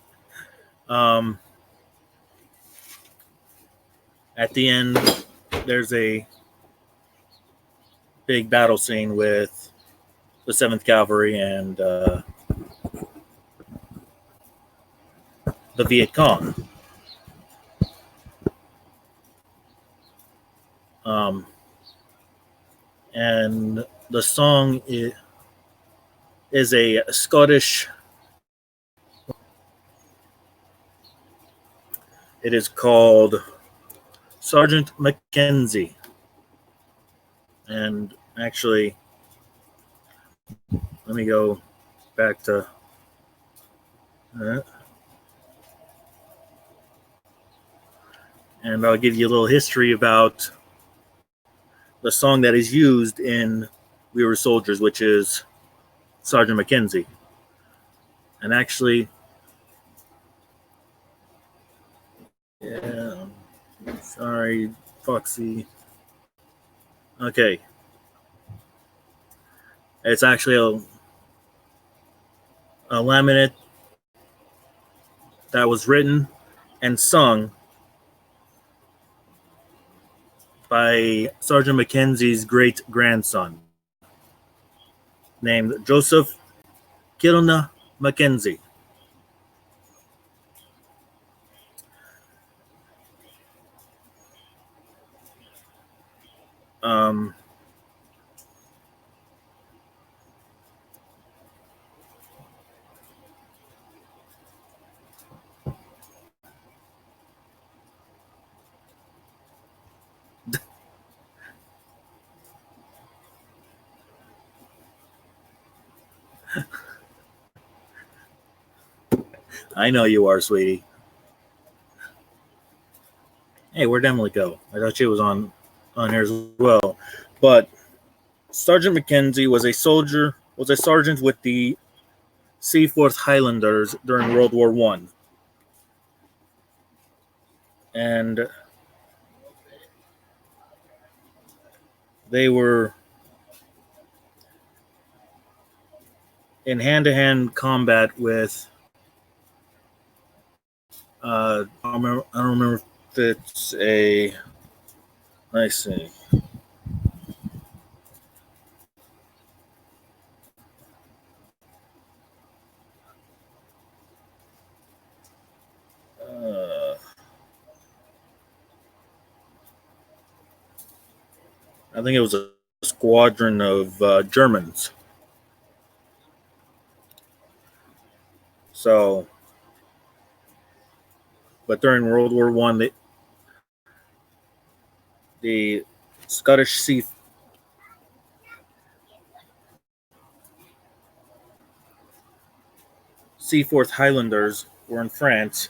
Speaker 1: the end, there's a big battle scene with the 7th Cavalry and the Viet Cong. And the song is a Scottish It is called Sergeant Mackenzie. And actually, let me go back to that. And I'll give you a little history about the song that is used in We Were Soldiers, which is Sergeant Mackenzie. And actually, yeah, sorry, Foxy. Okay. It's actually a laminate that was written and sung by Sergeant Mackenzie's great grandson, named Joseph Klina Mackenzie. Um, I know you are, sweetie. Hey, where'd Emily go? I thought she was on here as well. But Sergeant Mackenzie was a sergeant with the Seaforth Highlanders during World War One, and they were in hand-to-hand combat with. I don't remember if it's a. Let's see. I think it was a squadron of Germans. So, but during World War One, the Scottish Seaforth Highlanders were in France,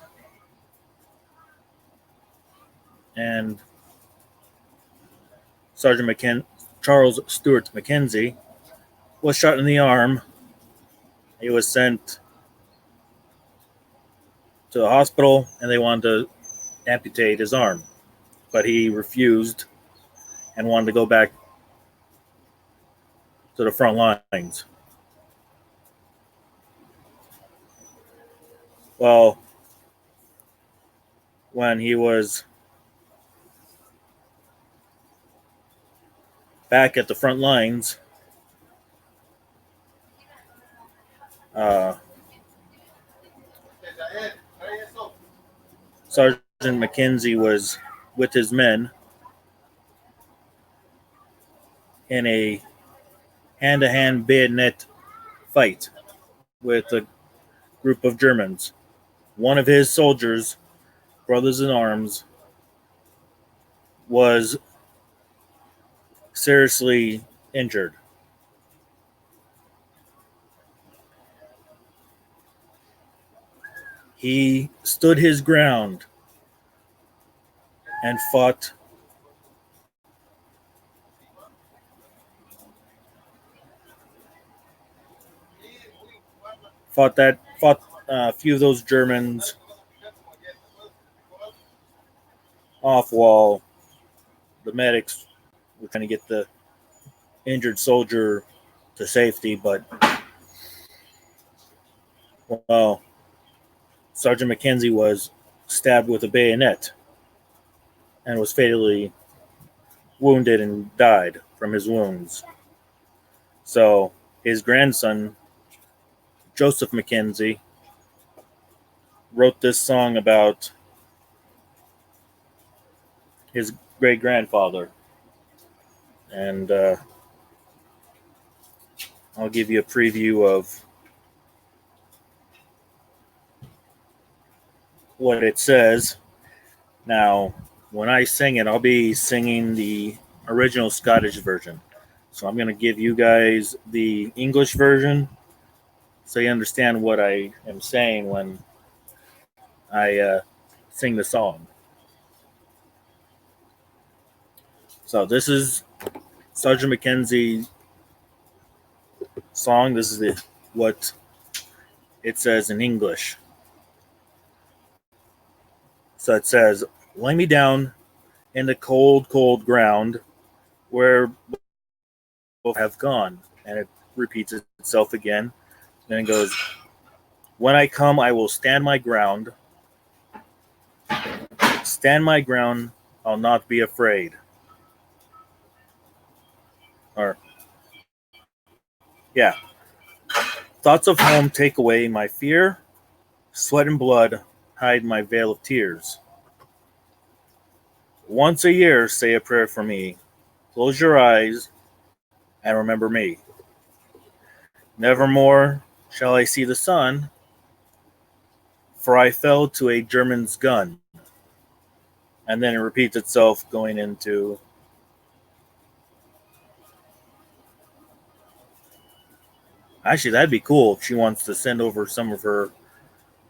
Speaker 1: and Charles Stuart Mackenzie was shot in the arm. He was sent to the hospital, and they wanted to amputate his arm, but he refused and wanted to go back to the front lines. Well, when he was back at the front lines, uh, Sergeant Mackenzie was with his men in a hand-to-hand bayonet fight with a group of Germans. One of his soldiers, brothers in arms, was seriously injured. He stood his ground and fought a few of those Germans off while the medics were trying to get the injured soldier to safety. But well, Sergeant Mackenzie was stabbed with a bayonet and was fatally wounded and died from his wounds. So his grandson, Joseph Mackenzie, wrote this song about his great grandfather. And I'll give you a preview of what it says. Now, when I sing it, I'll be singing the original Scottish version. So I'm going to give you guys the English version so you understand what I am saying when I sing the song. So this is Sergeant Mackenzie's song. This is what it says in English. So it says, "Lay me down in the cold, cold ground where both have gone." And it repeats itself again. Then it goes, "When I come, I will stand my ground. Stand my ground. I'll not be afraid." Or, yeah. "Thoughts of home take away my fear. Sweat and blood hide my veil of tears. Once a year, say a prayer for me. Close your eyes and remember me. Nevermore shall I see the sun, for I fell to a German's gun." And then it repeats itself going into, actually, that'd be cool if she wants to send over some of her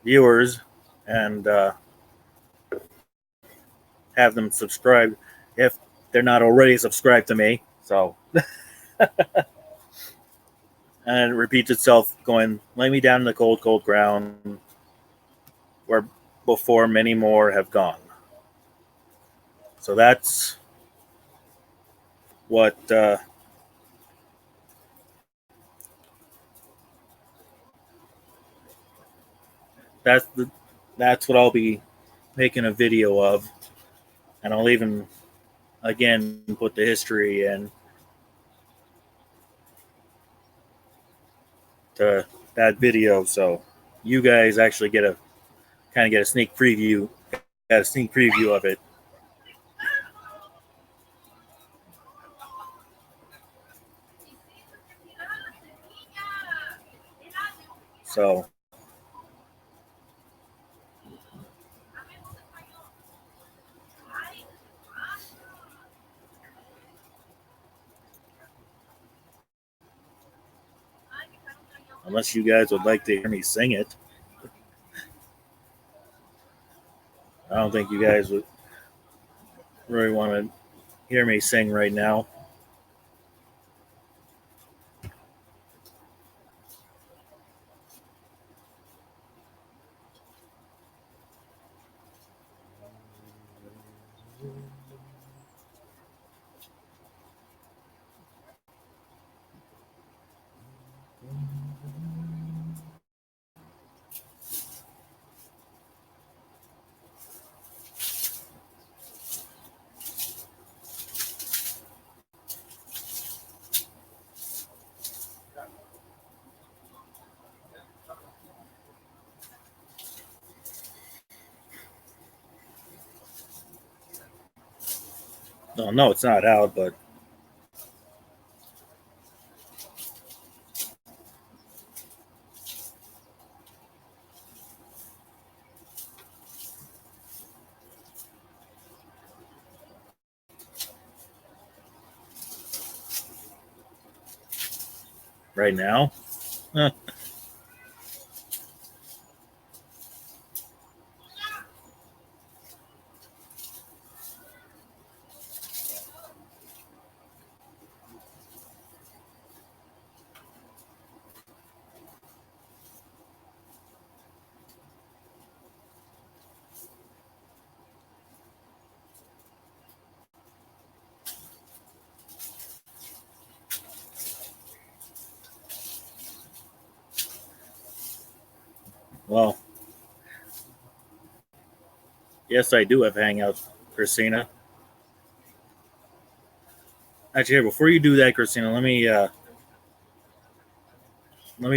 Speaker 1: viewers and have them subscribe if they're not already subscribed to me. So, and it repeats itself going, "Lay me down in the cold, cold ground where before many more have gone." So that's what that's the that's what I'll be making a video of, and I'll even again put the history in to that video, so you guys actually get a kind of get a sneak preview, got a sneak preview of it. So unless you guys would like to hear me sing it, I don't think you guys would really want to hear me sing right now. No, it's not out, but right now, well, yes, I do have Hangouts, Christina. Actually, here, before you do that, Christina, let me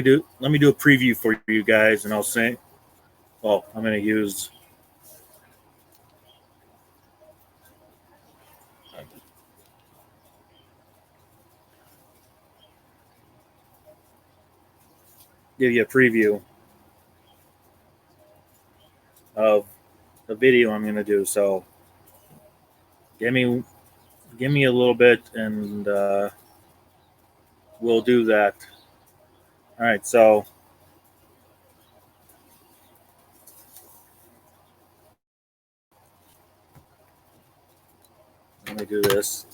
Speaker 1: do a preview for you guys, and I'll sing. Well, I'm going to use give you a preview of the video I'm going to do. So Give me a little bit, and we'll do that. All right, so let me do this.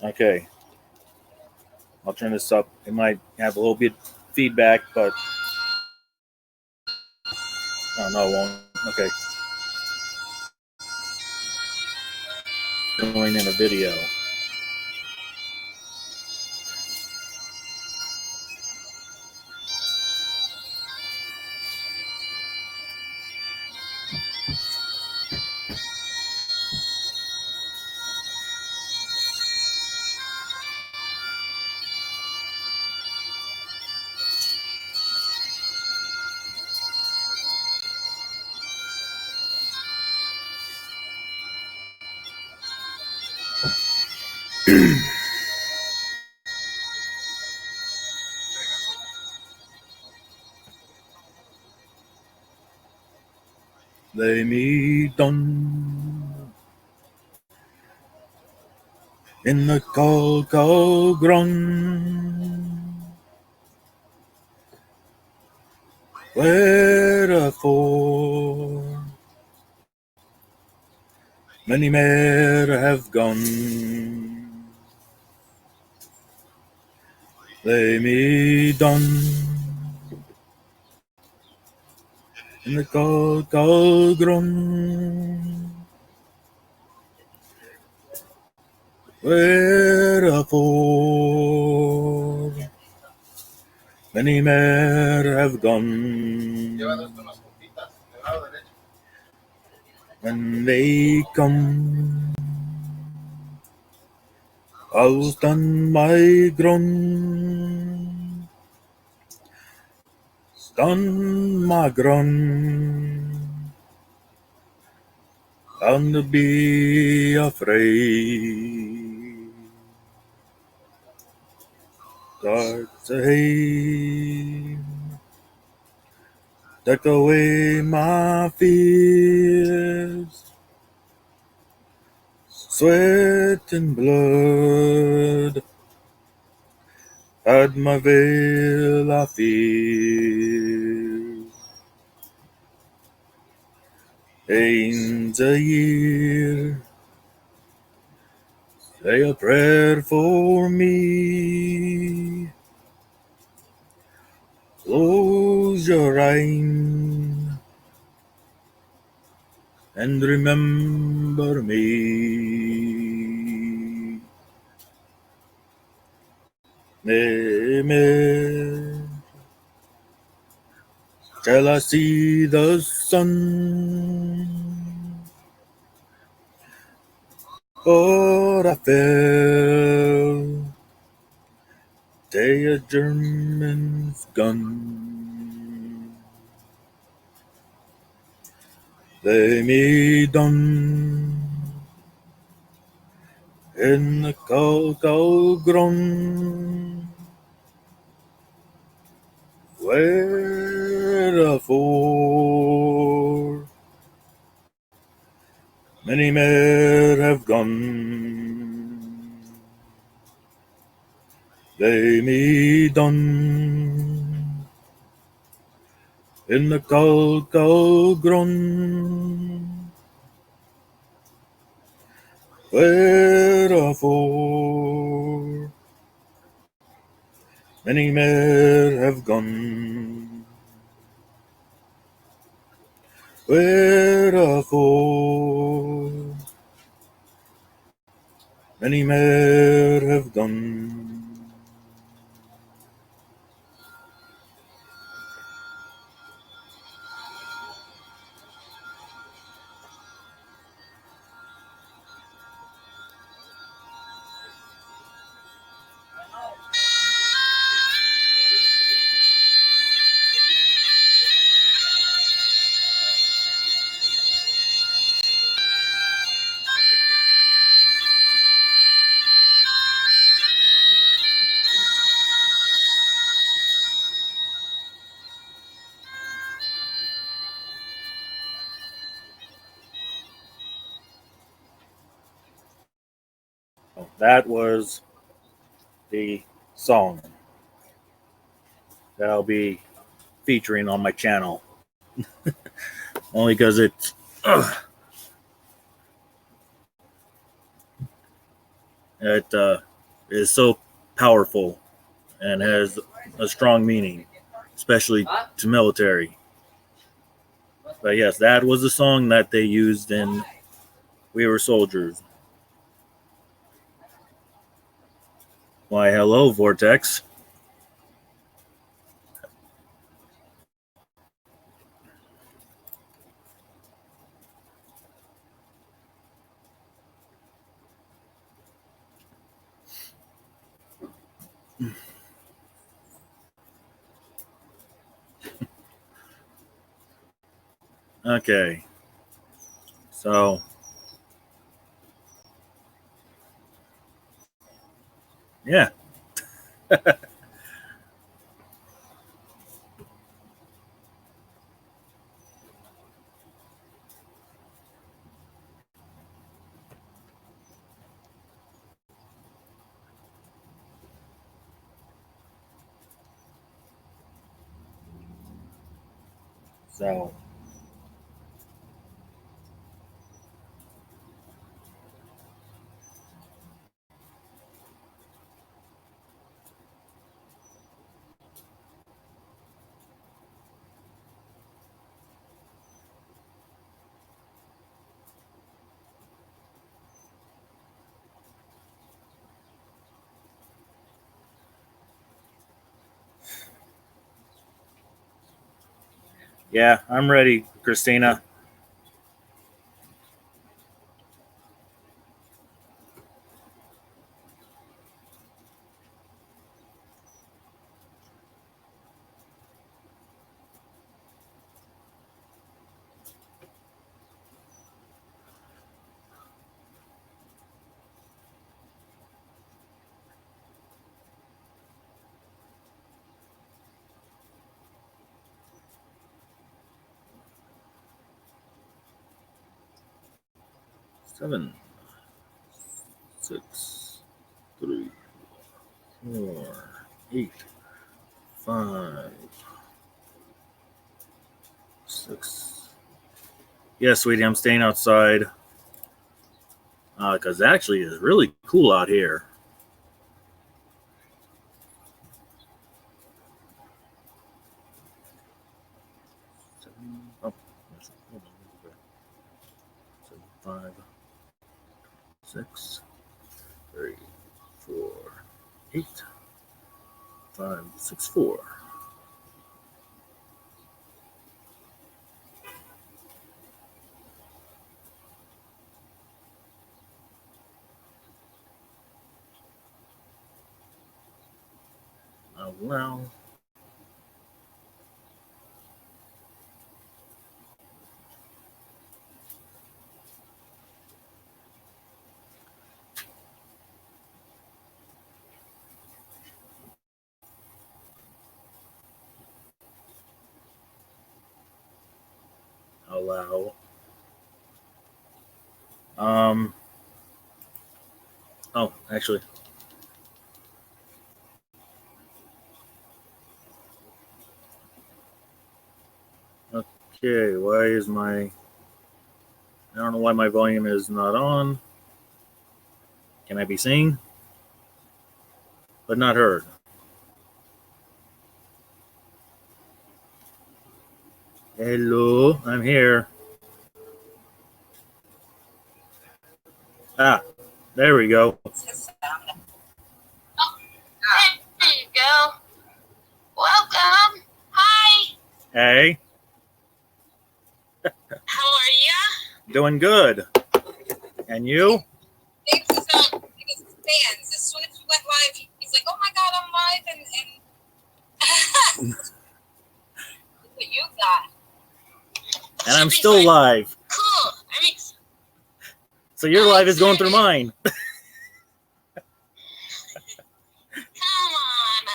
Speaker 1: Okay, I'll turn this up. It might have a little bit feedback, but no, it won't. Okay, going in a video. Lay me down in the cold, cold ground, wherefore many men have gone. Lay me down in the cold, cold ground, wherefore many men have gone. When they come, I'll stand my ground, stand my ground, and be afraid. Dark ahead, take away my fears, sweat and blood, had my veil I fear. Ain't a year, say a prayer for me. Close your eyes and remember me. Amen. Shall I see the sun? Or I fell, day a German's gun. Lay me down in the cold, cold ground, wherefore many men have gone. Lay me down in the cold, cold ground, wherefore many men have gone. Wherefore many men have gone. That was the song that I'll be featuring on my channel. Only because it is so powerful and has a strong meaning, especially to military. But yes, that was the song that they used in We Were Soldiers. Why, hello, Vortex. Okay, so yeah, so yeah, I'm ready, Christina. 7, 6, 3, 4, 8, 5, 6. Yes, sweetie, I'm staying outside because actually it's really cool out here. Oh, hold on. 5, 6, 3, 4, 8, 5, 6, 4. Allow. Allow. Oh, actually. Okay, why is my. I don't know why my volume is not on. Can I be seen? But not heard. Hello, I'm here. Ah, there we go.
Speaker 2: Oh, there you go. Welcome. Hi.
Speaker 1: Hey.
Speaker 2: How are ya?
Speaker 1: Doing good. And you?
Speaker 2: Dave's his fans. As soon as you went live, he's like, "Oh my God, I'm live!" And what you got?
Speaker 1: And I'm still live.
Speaker 2: Cool.
Speaker 1: So your live is going through mine.
Speaker 2: Come on.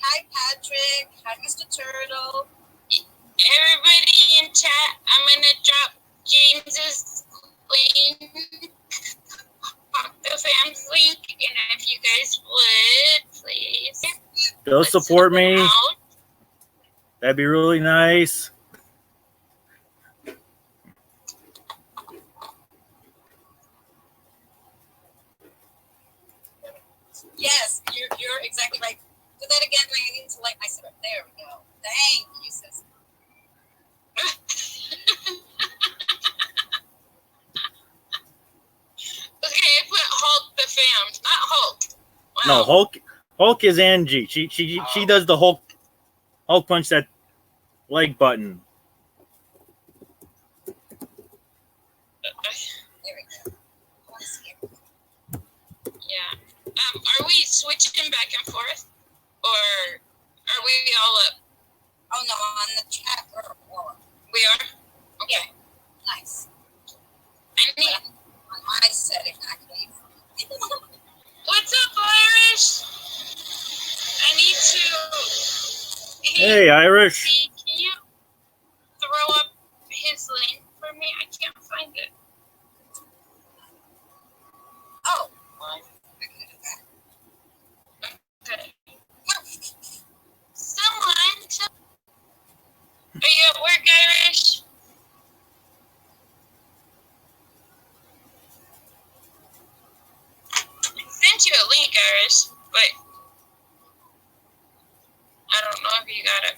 Speaker 2: Hi Patrick. Hi Mr. Turtle. Everybody in chat, I'm gonna drop James's link
Speaker 1: Go support me.
Speaker 2: Out.
Speaker 1: That'd be really nice.
Speaker 2: Yes, you're exactly right. Do that again when I need to light my cigarette. There we go. Thank you, sis. Okay, I put Hulk the fam, not Hulk. Wow.
Speaker 1: No, Hulk is Angie. She does the Hulk punch, that like button.
Speaker 2: There we go. Yeah. Are we switching back and forth, or are we all up? Oh no, on the chat or we are. Okay. Yeah. Nice. I mean, on my setting, actually. What's up, Irish? I need to.
Speaker 1: Hey, Irish.
Speaker 2: Can you throw up his link for me? I can't find it. Oh. Okay. Someone. Are you at work, Irish? I sent you a link, Irish, but I don't know if you got it.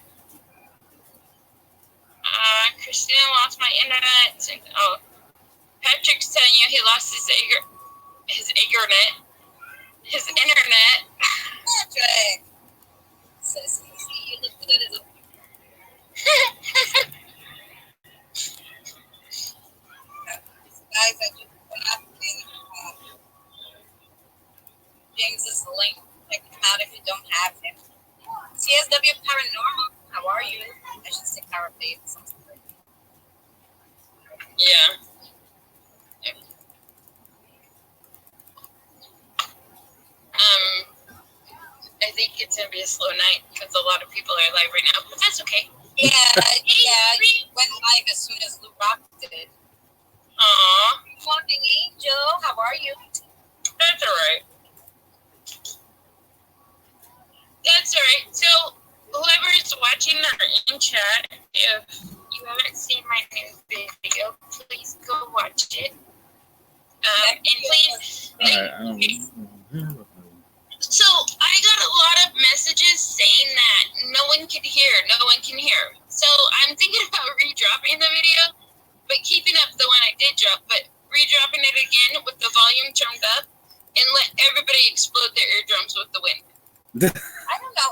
Speaker 2: Christina lost my internet. Oh, Patrick's telling you he lost his internet. Patrick says you look good as a. Guys, I just went up in James's link. Check him out if you don't have him. CSW Paranormal. How are you? I should say Parafaith. Yeah. I think it's gonna be a slow night because a lot of people are live right now, but that's okay. Yeah, you went live as soon as Lou Rock did. Aww. Walking Angel, how are you? That's alright. That's alright. So, whoever is watching or in chat, if you haven't seen my new video, please go watch it. And please. So, I got a lot of messages saying that no one can hear. So, I'm thinking about redropping the video, but keeping up the one I did drop, but redropping it again with the volume turned up and let everybody explode their eardrums with the wind. I don't know.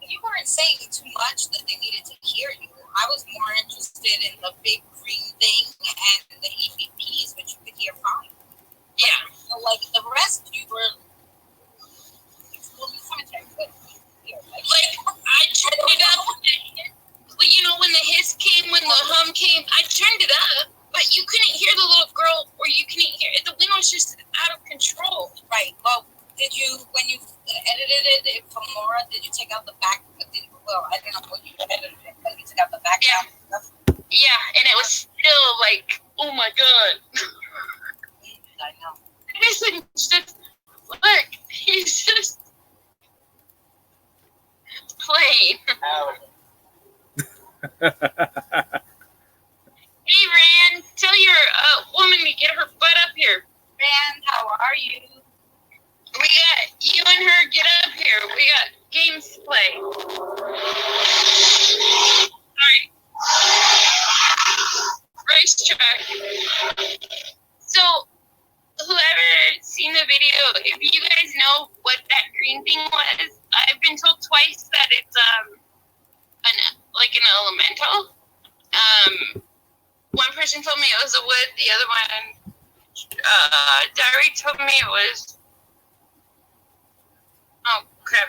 Speaker 2: You weren't saying too much that they needed to hear you. I was more interested in the big green thing and the EVPs, which you could hear fine. Yeah. So, like the rest, you were exploding cemetery, but I turned it up. But you know, when the hiss came, when the hum came, I turned it up, but you couldn't hear the little girl, or you couldn't hear it. The wind was just out of control. Right. Well, did you, when you edited it from Laura, did you take out the back? Well, I don't know what you edited it, but you took out the back. Yeah. Yeah, and it was still like, oh my god. I know. It's just, look, he's just playing. Hey, Rand, tell your woman to get her butt up here. Rand, how are you? We got you and her, get up here. We got games to play. Alright. Racetrack. So, whoever seen the video, if you guys know what that green thing was, I've been told twice that it's an elemental. One person told me it was a wood, the other one, Diary told me it was, oh crap,